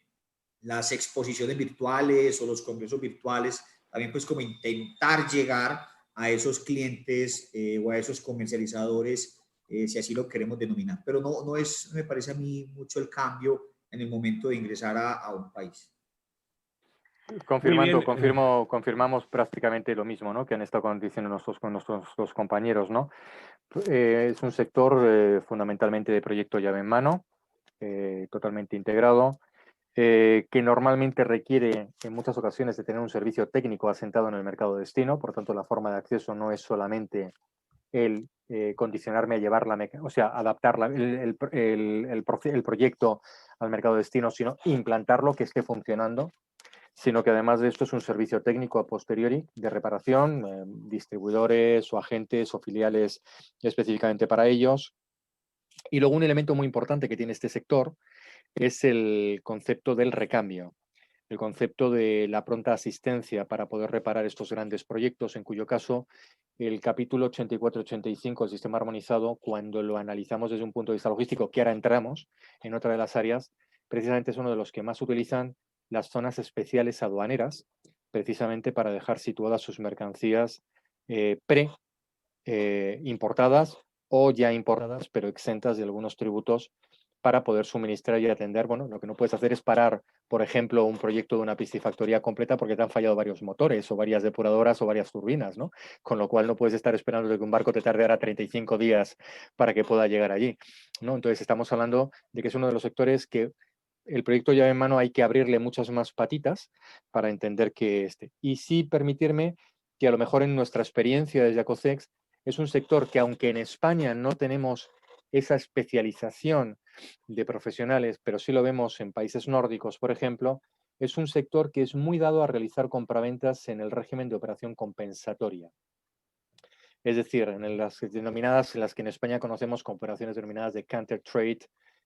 las exposiciones virtuales o los congresos virtuales, también pues como intentar llegar a esos clientes o a esos comercializadores, si así lo queremos denominar. Pero no me parece a mí mucho el cambio en el momento de ingresar a un país. Confirmamos prácticamente lo mismo, ¿no? Que han estado diciendo con nuestros dos compañeros, ¿no? Es un sector fundamentalmente de proyecto llave en mano, totalmente integrado, que normalmente requiere en muchas ocasiones de tener un servicio técnico asentado en el mercado de destino, por tanto la forma de acceso no es solamente el condicionarme a llevarla, o sea, adaptar el proyecto al mercado de destino, sino implantarlo, que esté funcionando, sino que además de esto es un servicio técnico a posteriori de reparación, distribuidores o agentes o filiales específicamente para ellos. Y luego un elemento muy importante que tiene este sector es el concepto del recambio, el concepto de la pronta asistencia para poder reparar estos grandes proyectos, en cuyo caso el capítulo 84-85 del sistema armonizado, cuando lo analizamos desde un punto de vista logístico, que ahora entramos en otra de las áreas, precisamente es uno de los que más utilizan las zonas especiales aduaneras, precisamente para dejar situadas sus mercancías importadas o ya importadas, pero exentas de algunos tributos, para poder suministrar y atender. Bueno, lo que no puedes hacer es parar, por ejemplo, un proyecto de una piscifactoría completa porque te han fallado varios motores o varias depuradoras o varias turbinas, ¿no? Con lo cual no puedes estar esperando de que un barco te tarde ahora 35 días para que pueda llegar allí, ¿no? Entonces estamos hablando de que es uno de los sectores que el proyecto llave en mano hay que abrirle muchas más patitas para entender que y sí permitirme que a lo mejor en nuestra experiencia desde Acocex es un sector que, aunque en España no tenemos esa especialización de profesionales, pero sí lo vemos en países nórdicos, por ejemplo, es un sector que es muy dado a realizar compraventas en el régimen de operación compensatoria. Es decir, en las que en España conocemos como operaciones denominadas de counter trade,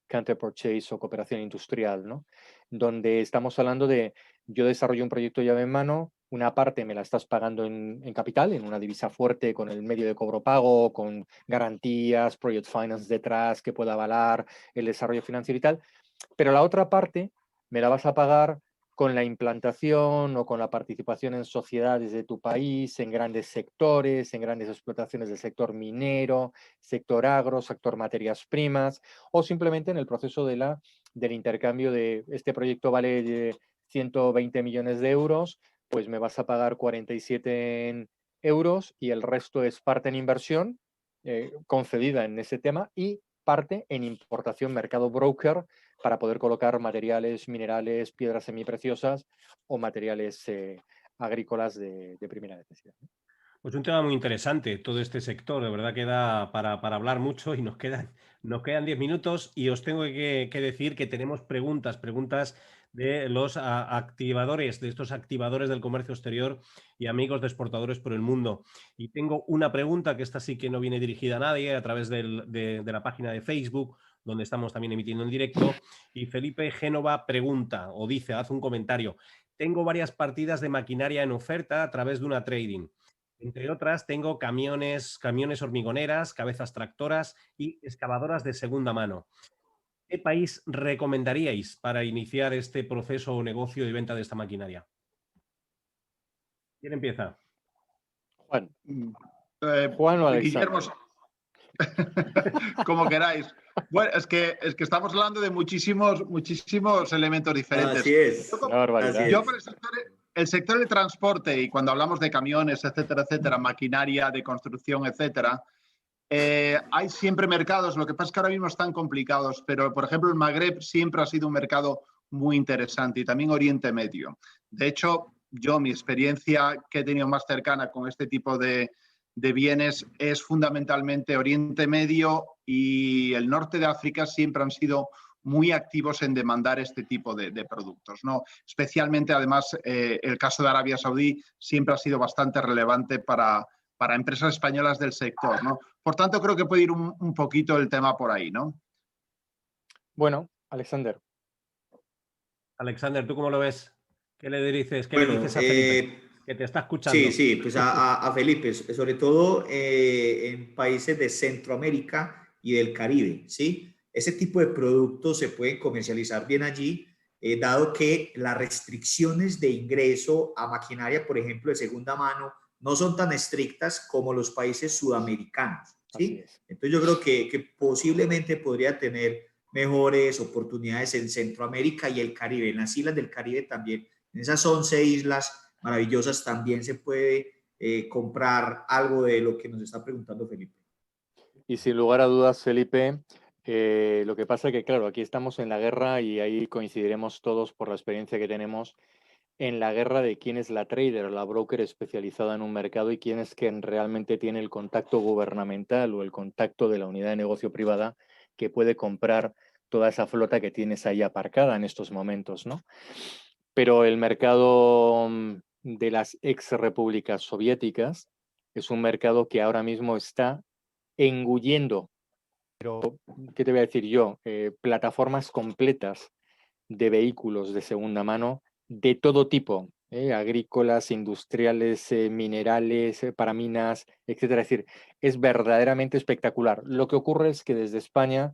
counter purchase o cooperación industrial, ¿no? Donde estamos hablando de, yo desarrollo un proyecto llave en mano, una parte me la estás pagando en capital, en una divisa fuerte, con el medio de cobro pago, con garantías, project finance detrás que pueda avalar el desarrollo financiero y tal, pero la otra parte me la vas a pagar con la implantación o con la participación en sociedades de tu país, en grandes sectores, en grandes explotaciones del sector minero, sector agro, sector materias primas, o simplemente en el proceso del intercambio de este proyecto vale 120 millones de euros, pues me vas a pagar 47 en euros y el resto es parte en inversión concedida en ese tema y parte en importación, mercado broker, para poder colocar materiales, minerales, piedras semipreciosas o materiales agrícolas de primera necesidad. Pues un tema muy interesante todo este sector, de verdad que da para hablar mucho y nos quedan 10 minutos y os tengo que decir que tenemos preguntas de los activadores, de estos activadores del comercio exterior y amigos de exportadores por el mundo. Y tengo una pregunta que esta sí que no viene dirigida a nadie, a través de la página de Facebook, donde estamos también emitiendo en directo, y Felipe Génova pregunta o dice, hace un comentario: tengo varias partidas de maquinaria en oferta a través de una trading. Entre otras, tengo camiones hormigoneras, cabezas tractoras y excavadoras de segunda mano. ¿Qué país recomendaríais para iniciar este proceso o negocio de venta de esta maquinaria? ¿Quién empieza? Juan. Juan o Alexander. Guillermo, como queráis. Bueno, es que estamos hablando de muchísimos elementos diferentes. Así es. Yo por el sector del transporte, y cuando hablamos de camiones, etcétera, maquinaria de construcción, etcétera, hay siempre mercados. Lo que pasa es que ahora mismo están complicados, pero por ejemplo el Magreb siempre ha sido un mercado muy interesante, y también Oriente Medio. De hecho, mi experiencia que he tenido más cercana con este tipo de bienes es fundamentalmente Oriente Medio, y el norte de África siempre han sido muy activos en demandar este tipo de productos, ¿no? Especialmente, además, el caso de Arabia Saudí siempre ha sido bastante relevante para empresas españolas del sector, ¿no? Por tanto, creo que puede ir un poquito el tema por ahí, ¿no? Bueno, Alexander. Alexander, ¿tú cómo lo ves? ¿Qué le dices? ¿Qué Bueno, le dices a Felipe? Que te está escuchando. Sí, pues a Felipe, sobre todo en países de Centroamérica y del Caribe, ¿sí? Ese tipo de productos se pueden comercializar bien allí, dado que las restricciones de ingreso a maquinaria, por ejemplo, de segunda mano, no son tan estrictas como los países sudamericanos, ¿sí? Entonces yo creo que posiblemente podría tener mejores oportunidades en Centroamérica y el Caribe, en las islas del Caribe también. En esas 11 islas maravillosas también se puede comprar algo de lo que nos está preguntando Felipe. Y sin lugar a dudas, Felipe, lo que pasa es que, claro, aquí estamos en la guerra y ahí coincidiremos todos por la experiencia que tenemos en la guerra de quién es la trader o la broker especializada en un mercado y quién es quien realmente tiene el contacto gubernamental o el contacto de la unidad de negocio privada que puede comprar toda esa flota que tienes ahí aparcada en estos momentos, ¿no? Pero el mercado de las ex repúblicas soviéticas es un mercado que ahora mismo está engullendo, pero ¿qué te voy a decir yo? Plataformas completas de vehículos de segunda mano de todo tipo, agrícolas, industriales, minerales, para minas, etcétera. Es decir, es verdaderamente espectacular. Lo que ocurre es que desde España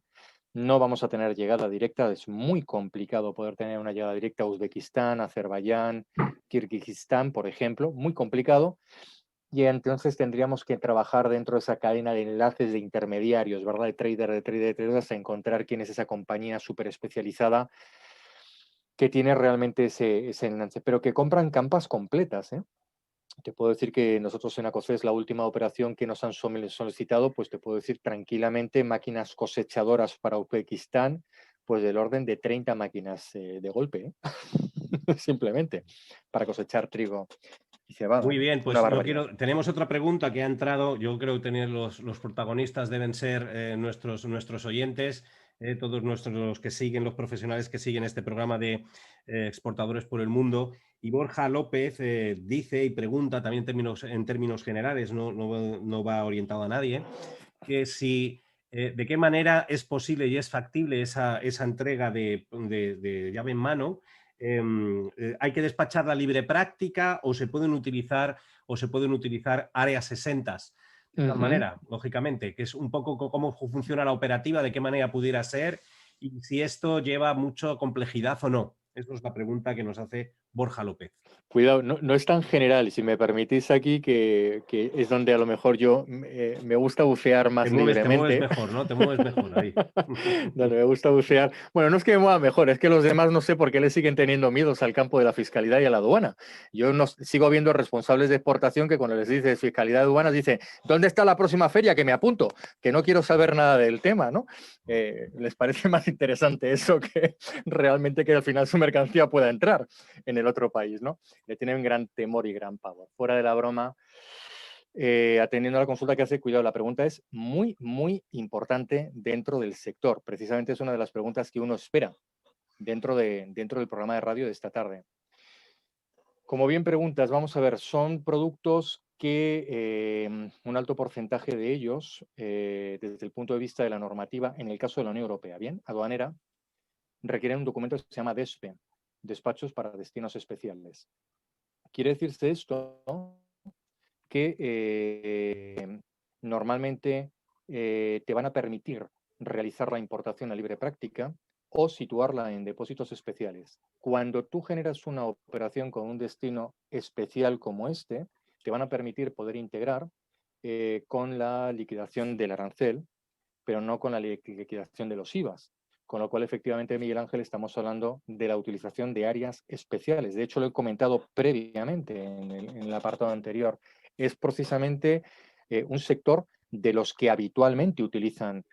no vamos a tener llegada directa, es muy complicado poder tener una llegada directa a Uzbekistán, Azerbaiyán, Kirguistán, por ejemplo, muy complicado. Y entonces tendríamos que trabajar dentro de esa cadena de enlaces de intermediarios, ¿verdad? De trader, hasta encontrar quién es esa compañía súper especializada que tiene realmente ese enlace, pero que compran campas completas, ¿eh? Te puedo decir que nosotros en Acocés, la última operación que nos han solicitado, pues te puedo decir tranquilamente máquinas cosechadoras para Uzbekistán, pues del orden de 30 máquinas de golpe, ¿eh? Simplemente, para cosechar trigo y cebada. Muy bien, pues tenemos otra pregunta que ha entrado. Yo creo que los protagonistas deben ser nuestros oyentes, todos los que siguen, los profesionales que siguen este programa de exportadores por el mundo. Y Borja López dice y pregunta también en términos generales, no va orientado a nadie, que si ¿de qué manera es posible y es factible esa entrega de llave en mano? ¿Hay que despachar la libre práctica o se pueden utilizar áreas 60? De tal manera, lógicamente, que es un poco cómo funciona la operativa, de qué manera pudiera ser y si esto lleva mucha complejidad o no. Esa es la pregunta que nos hace Borja López. Cuidado, no es tan general, si me permitís aquí, que es donde a lo mejor yo me gusta bucear más libremente. Te mueves mejor, ¿no? Te mueves mejor ahí. Donde me gusta bucear. Bueno, no es que me mueva mejor, es que los demás no sé por qué le siguen teniendo miedos al campo de la fiscalidad y a la aduana. Yo no, sigo viendo responsables de exportación que cuando les dices fiscalidad de aduanas dicen, ¿dónde está la próxima feria? Que me apunto, que no quiero saber nada del tema, ¿no? Les parece más interesante eso que realmente que al final su mercancía pueda entrar en el otro país, ¿no? Le tienen gran temor y gran pavor. Fuera de la broma, atendiendo a la consulta que hace, cuidado, la pregunta es muy, muy importante dentro del sector. Precisamente es una de las preguntas que uno espera dentro del programa de radio de esta tarde. Como bien preguntas, vamos a ver, son productos que un alto porcentaje de ellos, desde el punto de vista de la normativa, en el caso de la Unión Europea, bien, aduanera, requieren un documento que se llama DESPE, Despachos para Destinos Especiales. Quiere decirse esto, ¿no? Que normalmente te van a permitir realizar la importación a libre práctica o situarla en depósitos especiales. Cuando tú generas una operación con un destino especial como este, te van a permitir poder integrar con la liquidación del arancel, pero no con la liquidación de los IVAs. Con lo cual, efectivamente, Miguel Ángel, estamos hablando de la utilización de áreas especiales. De hecho, lo he comentado previamente en el apartado anterior. Es precisamente un sector de los que habitualmente utilizan,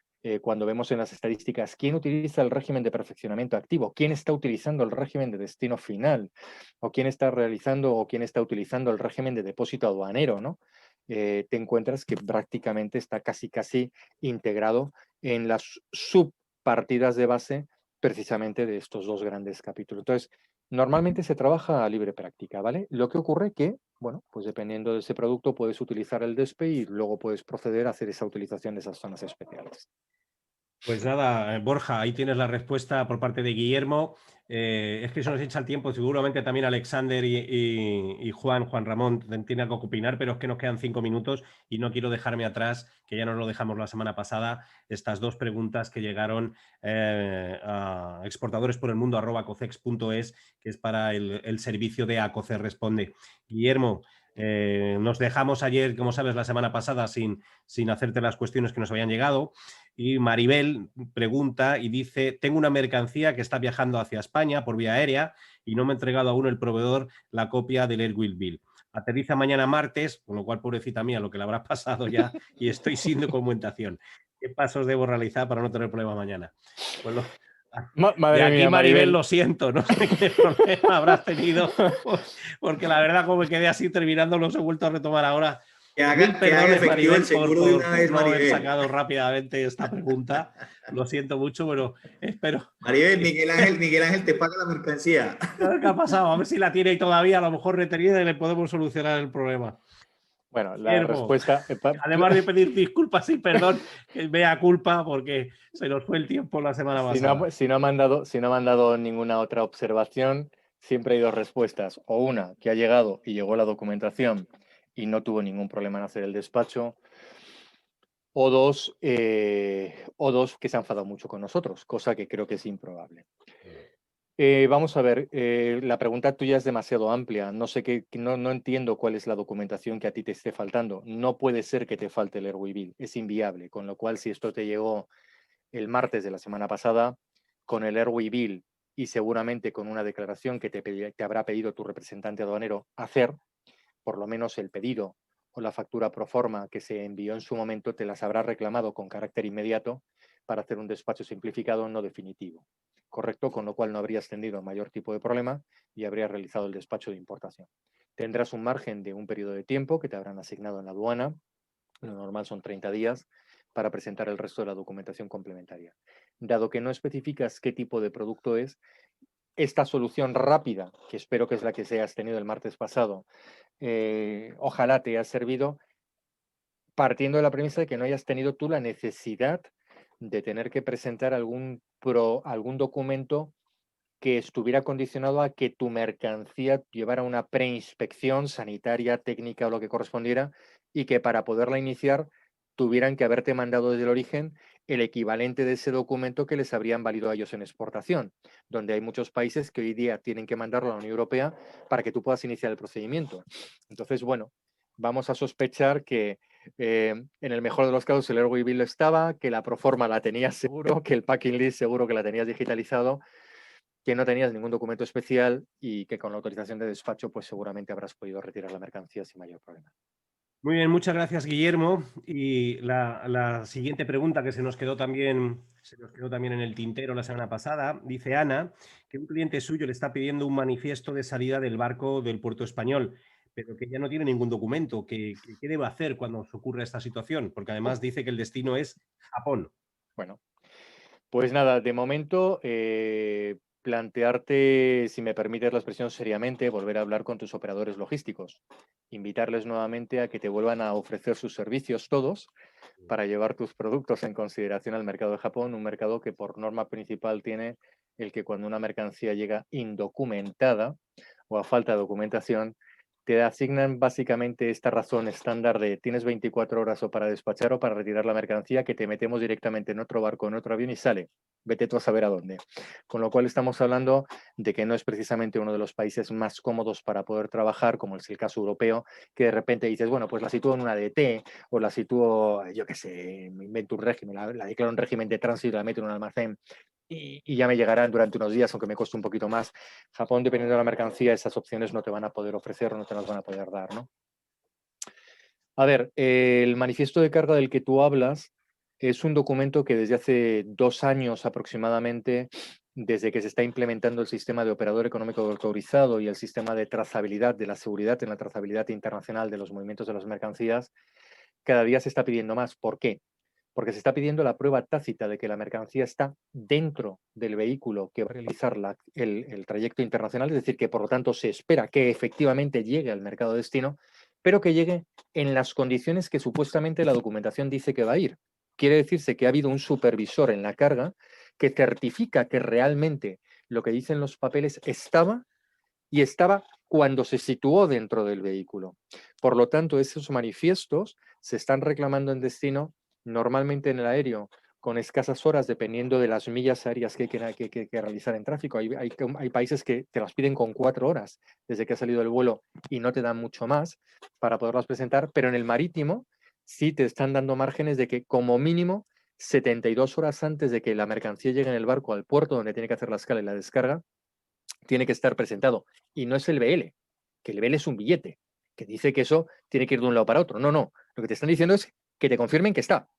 cuando vemos en las estadísticas, quién utiliza el régimen de perfeccionamiento activo, quién está utilizando el régimen de destino final, o quién está realizando o quién está utilizando el régimen de depósito aduanero, ¿no? Te encuentras que prácticamente está casi integrado en las subpartidas de base precisamente de estos dos grandes capítulos. Entonces, normalmente se trabaja a libre práctica, ¿vale? Lo que ocurre que, bueno, pues dependiendo de ese producto puedes utilizar el DESPE y luego puedes proceder a hacer esa utilización de esas zonas especiales. Pues nada, Borja, ahí tienes la respuesta por parte de Guillermo. Es que se nos echa el tiempo, seguramente también Alexander y Juan Ramón tienen algo que opinar, pero es que nos quedan 5 minutos y no quiero dejarme atrás, que ya nos lo dejamos la semana pasada, estas dos preguntas que llegaron a exportadoresporelmundo@acocex.es, que es para el servicio de Acocex Responde. Guillermo, nos dejamos ayer, como sabes, la semana pasada sin hacerte las cuestiones que nos habían llegado. Y Maribel pregunta y dice, tengo una mercancía que está viajando hacia España por vía aérea y no me ha entregado aún el proveedor la copia del Airwheel Bill. Aterriza mañana martes, con lo cual, pobrecita mía, lo que le habrá pasado ya y estoy sin documentación. ¿Qué pasos debo realizar para no tener problema mañana? Pues Madre de aquí, mía, Maribel, lo siento, no sé qué problema habrás tenido, porque la verdad, como me quedé así terminando, los he vuelto a retomar ahora. Que haga efectivo Maribel, el seguro de una vez, no haber Maribel. sacado rápidamente esta pregunta. Lo siento mucho, pero espero. Maribel, Miguel Ángel te paga la mercancía. A ver qué ha pasado, a ver si la tiene ahí todavía, a lo mejor retenida y le podemos solucionar el problema. Bueno, la respuesta... Además de pedir disculpas y perdón, que vea culpa porque se nos fue el tiempo la semana pasada. Si no me han dado ninguna otra observación, siempre hay dos respuestas. O una, que ha llegado y llegó la documentación y no tuvo ningún problema en hacer el despacho. O dos, que se han enfadado mucho con nosotros, cosa que creo que es improbable. Vamos a ver, la pregunta tuya es demasiado amplia. No sé no entiendo cuál es la documentación que a ti te esté faltando. No puede ser que te falte el Airwheel Bill, es inviable. Con lo cual, si esto te llegó el martes de la semana pasada, con el Airwheel Bill y seguramente con una declaración que te habrá pedido tu representante aduanero hacer, por lo menos el pedido o la factura pro forma que se envió en su momento te las habrá reclamado con carácter inmediato para hacer un despacho simplificado no definitivo. Correcto, con lo cual no habrías tenido mayor tipo de problema y habrías realizado el despacho de importación. Tendrás un margen de un periodo de tiempo que te habrán asignado en la aduana, lo normal son 30 días, para presentar el resto de la documentación complementaria. Dado que no especificas qué tipo de producto es, esta solución rápida, que espero que es la que se has tenido el martes pasado, ojalá te haya servido partiendo de la premisa de que no hayas tenido tú la necesidad de tener que presentar algún documento que estuviera condicionado a que tu mercancía llevara una preinspección sanitaria, técnica o lo que correspondiera, y que para poderla iniciar tuvieran que haberte mandado desde el origen el equivalente de ese documento que les habrían valido a ellos en exportación, donde hay muchos países que hoy día tienen que mandarlo a la Unión Europea para que tú puedas iniciar el procedimiento. Entonces, bueno, vamos a sospechar que en el mejor de los casos el Ergo Bill estaba, que la Proforma la tenías seguro, que el Packing List seguro que la tenías digitalizado, que no tenías ningún documento especial y que con la autorización de despacho pues seguramente habrás podido retirar la mercancía sin mayor problema. Muy bien, muchas gracias, Guillermo. Y la siguiente pregunta que se nos quedó también en el tintero la semana pasada, dice Ana que un cliente suyo le está pidiendo un manifiesto de salida del barco del puerto español, pero que ya no tiene ningún documento. ¿Qué debe hacer cuando se ocurre esta situación? Porque además dice que el destino es Japón. Bueno, pues nada, de momento plantearte, si me permites la expresión seriamente, volver a hablar con tus operadores logísticos, invitarles nuevamente a que te vuelvan a ofrecer sus servicios todos para llevar tus productos en consideración al mercado de Japón, un mercado que por norma principal tiene el que cuando una mercancía llega indocumentada o a falta de documentación, te asignan básicamente esta razón estándar de tienes 24 horas o para despachar o para retirar la mercancía, que te metemos directamente en otro barco, en otro avión y sale. Vete tú a saber a dónde. Con lo cual estamos hablando de que no es precisamente uno de los países más cómodos para poder trabajar, como es el caso europeo, que de repente dices, bueno, pues la sitúo en una DT o la sitúo, yo qué sé, me invento un régimen, la declaro un régimen de tránsito y la meto en un almacén y ya me llegarán durante unos días, aunque me cueste un poquito más. Japón, dependiendo de la mercancía, esas opciones no te van a poder ofrecer o no te las van a poder dar, ¿no? A ver, el manifiesto de carga del que tú hablas es un documento que desde hace 2 años aproximadamente, desde que se está implementando el sistema de operador económico autorizado y el sistema de trazabilidad de la seguridad en la trazabilidad internacional de los movimientos de las mercancías, cada día se está pidiendo más. ¿Por qué? Porque se está pidiendo la prueba tácita de que la mercancía está dentro del vehículo que va a realizar el trayecto internacional, es decir, que por lo tanto se espera que efectivamente llegue al mercado de destino, pero que llegue en las condiciones que supuestamente la documentación dice que va a ir. Quiere decirse que ha habido un supervisor en la carga que certifica que realmente lo que dicen los papeles estaba y estaba cuando se situó dentro del vehículo. Por lo tanto, esos manifiestos se están reclamando en destino normalmente en el aéreo con escasas horas, dependiendo de las millas aéreas que hay que realizar en tráfico. Hay países que te las piden con 4 horas desde que ha salido el vuelo y no te dan mucho más para poderlas presentar, pero en el marítimo sí te están dando márgenes de que como mínimo 72 horas antes de que la mercancía llegue en el barco al puerto donde tiene que hacer la escala y la descarga, tiene que estar presentado. Y no es el BL, que el BL es un billete, que dice que eso tiene que ir de un lado para otro. No, no. Lo que te están diciendo es que te confirmen que está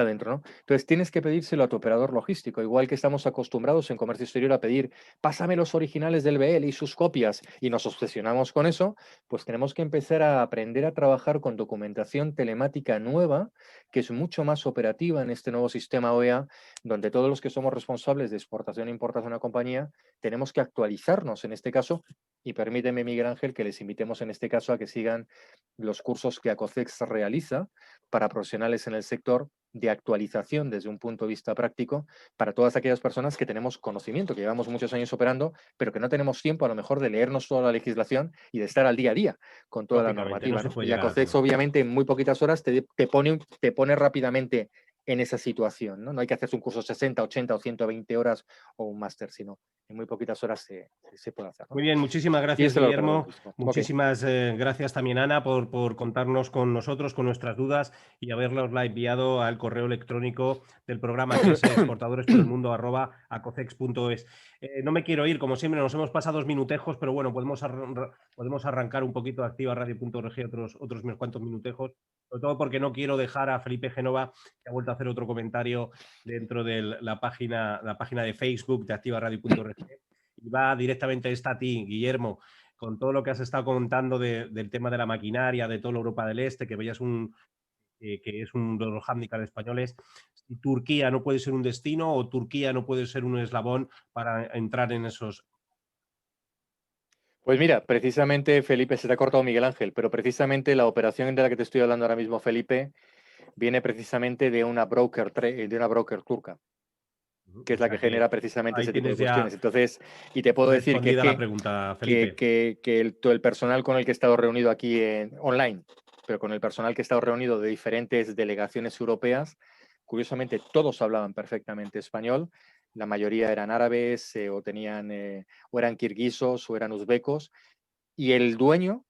dentro, ¿no? Entonces tienes que pedírselo a tu operador logístico, igual que estamos acostumbrados en comercio exterior a pedir, pásame los originales del BL y sus copias, y nos obsesionamos con eso, pues tenemos que empezar a aprender a trabajar con documentación telemática nueva, que es mucho más operativa en este nuevo sistema OEA, donde todos los que somos responsables de exportación e importación a una compañía, tenemos que actualizarnos en este caso, y permíteme, Miguel Ángel, que les invitemos en este caso a que sigan los cursos que ACOCEX realiza para profesionales en el sector de actualización desde un punto de vista práctico para todas aquellas personas que tenemos conocimiento, que llevamos muchos años operando, pero que no tenemos tiempo a lo mejor de leernos toda la legislación y de estar al día a día con toda la normativa, no se puede Y llegar a ACOCEX todo. obviamente en muy poquitas horas te pone rápidamente en esa situación, ¿no? No hay que hacerse un curso 60, 80 o 120 horas o un máster, sino en muy poquitas horas se puede hacer, ¿no? Muy bien, muchísimas Y gracias, esto es lo que Guillermo. logístico. Muchísimas gracias también, Ana, por contarnos con nosotros, con nuestras dudas y habernosla enviado al correo electrónico del programa, que es exportadoresporelmundo@acocex.es. No me quiero ir, como siempre, nos hemos pasado 2 minutejos, pero bueno, podemos arrancar un poquito de activaradio.org otros unos cuantos minutejos, sobre todo porque no quiero dejar a Felipe Genova, que ha vuelto a hacer otro comentario dentro de la página de Facebook de activaradio.org. Y va directamente a ti, Guillermo, con todo lo que has estado contando del tema de la maquinaria, de toda la Europa del Este, que veías que es uno de los hándicaps españoles. Si Turquía no puede ser un destino o Turquía no puede ser un eslabón para entrar en esos. Pues mira, precisamente, Felipe, se te ha cortado Miguel Ángel, pero precisamente la operación de la que te estoy hablando ahora mismo, Felipe, viene precisamente de una broker turca, que es la que genera precisamente ese tipo de cuestiones. Entonces, y te puedo decir que la pregunta, Felipe. el personal con el que he estado reunido aquí online, pero con el personal que he estado reunido de diferentes delegaciones europeas, curiosamente todos hablaban perfectamente español. La mayoría eran árabes o eran kirguisos o eran uzbecos. Y el dueño,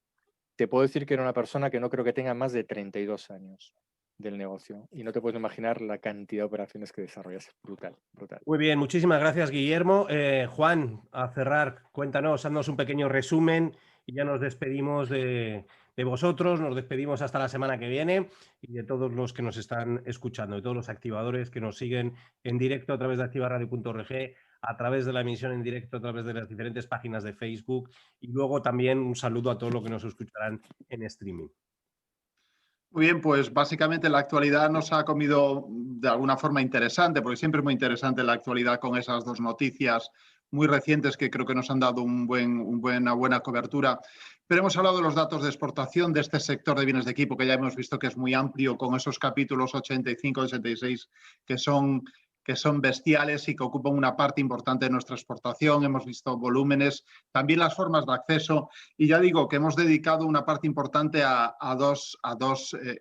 te puedo decir que era una persona que no creo que tenga más de 32 años del negocio. Y no te puedes imaginar la cantidad de operaciones que desarrollas. Brutal, brutal. Muy bien, muchísimas gracias, Guillermo. Juan, a cerrar, cuéntanos, haznos un pequeño resumen y ya nos despedimos de vosotros, nos despedimos hasta la semana que viene y de todos los que nos están escuchando, de todos los activadores que nos siguen en directo a través de activaradio.org, a través de la emisión en directo, a través de las diferentes páginas de Facebook y luego también un saludo a todos los que nos escucharán en streaming. Muy bien, pues básicamente la actualidad nos ha comido de alguna forma interesante, porque siempre es muy interesante la actualidad con esas dos noticias muy recientes que creo que nos han dado una buena cobertura. Pero hemos hablado de los datos de exportación de este sector de bienes de equipo, que ya hemos visto que es muy amplio, con esos capítulos 85 y 86 que son bestiales y que ocupan una parte importante de nuestra exportación. Hemos visto volúmenes, también las formas de acceso, y ya digo que hemos dedicado una parte importante a dos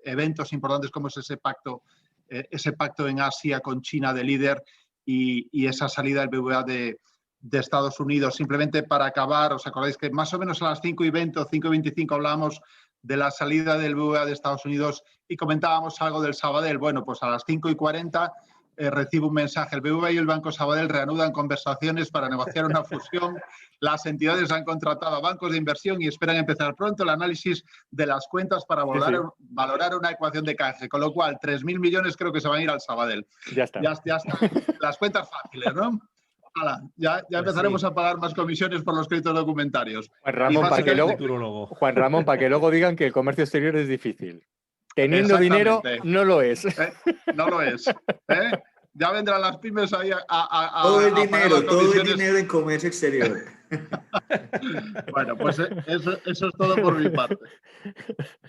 eventos importantes como es ese pacto en Asia con China de líder y esa salida del BBVA de Estados Unidos. Simplemente para acabar, ¿os acordáis que más o menos a las 5:20 o 5:25 hablábamos de la salida del BBVA de Estados Unidos y comentábamos algo del Sabadell? Bueno, pues a las 5:40 recibo un mensaje. El BBVA y el Banco Sabadell reanudan conversaciones para negociar una fusión. Las entidades han contratado a bancos de inversión y esperan empezar pronto el análisis de las cuentas para valorar una ecuación de canje. Con lo cual, 3.000 millones creo que se van a ir al Sabadell. Ya está. Ya está. Las cuentas fáciles, ¿no? Ya empezaremos a pagar más comisiones por los créditos documentarios. Juan Ramón, para que luego digan que el comercio exterior es difícil. Teniendo dinero, no lo es. No lo es. Ya vendrán las pymes ahí todo el dinero en comercio exterior. Bueno, pues eso es todo por mi parte.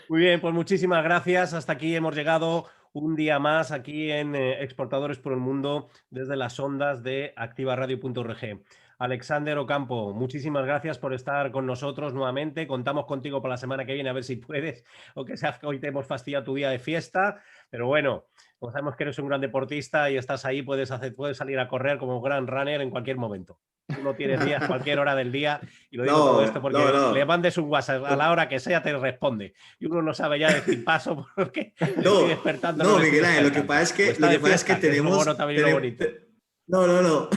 Muy bien, pues muchísimas gracias. Hasta aquí hemos llegado un día más aquí en Exportadores por el Mundo desde las ondas de activaradio.org. Alexander Ocampo, muchísimas gracias por estar con nosotros nuevamente. Contamos contigo para la semana que viene a ver si puedes, o que sea que hoy te hemos fastidiado tu día de fiesta, pero bueno, como sabemos que eres un gran deportista y estás ahí, puedes salir a correr como gran runner en cualquier momento. Tú no tienes días, cualquier hora del día, y lo digo todo esto porque le mandes un WhatsApp a la hora que sea, te responde. Y uno no sabe ya decir paso porque estoy despertando. No, Miguel Ángel, lo que pasa es que tenemos... No.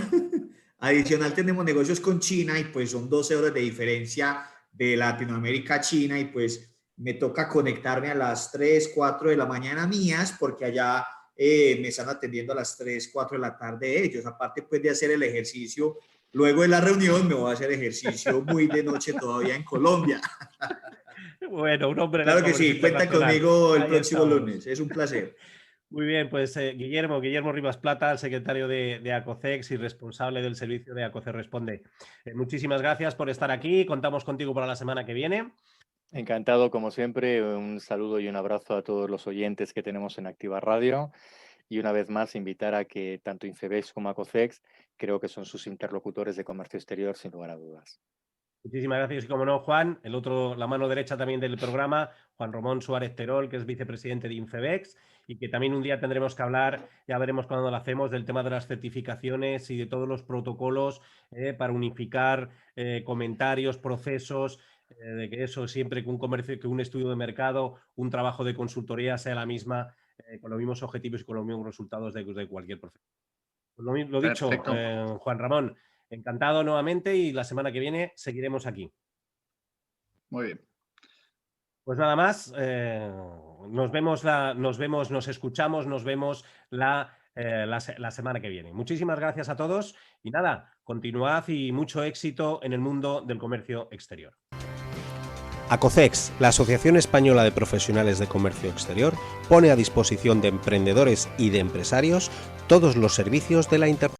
Adicional, tenemos negocios con China y pues son 12 horas de diferencia de Latinoamérica a China y pues me toca conectarme a las 3, 4 de la mañana mías porque allá me están atendiendo a las 3, 4 de la tarde ellos. Aparte pues de hacer el ejercicio, luego de la reunión me voy a hacer ejercicio muy de noche todavía en Colombia. Bueno, un hombre... Claro que sí, cuenta conmigo el próximo lunes. Es un placer. Muy bien, pues Guillermo Rivas Plata, el secretario de ACOCEX y responsable del servicio de ACOCEX Responde. Muchísimas gracias por estar aquí. Contamos contigo para la semana que viene. Encantado, como siempre. Un saludo y un abrazo a todos los oyentes que tenemos en Activa Radio. Y una vez más, invitar a que tanto Infebex como ACOCEX creo que son sus interlocutores de comercio exterior, sin lugar a dudas. Muchísimas gracias y como no, Juan, la mano derecha también del programa, Juan Ramón Suárez Terol, que es vicepresidente de Infebex y que también un día tendremos que hablar, ya veremos cuándo lo hacemos, del tema de las certificaciones y de todos los protocolos para unificar comentarios, procesos, de que eso siempre que un comercio, que un estudio de mercado, un trabajo de consultoría sea la misma, con los mismos objetivos y con los mismos resultados de cualquier proceso. Pues lo dicho, Juan Ramón, encantado nuevamente y la semana que viene seguiremos aquí. Muy bien. Pues nada más, nos escuchamos la semana que viene. Muchísimas gracias a todos y nada, continuad y mucho éxito en el mundo del comercio exterior. ACOCEX, la Asociación Española de Profesionales de Comercio Exterior, pone a disposición de emprendedores y de empresarios todos los servicios de la interpretación.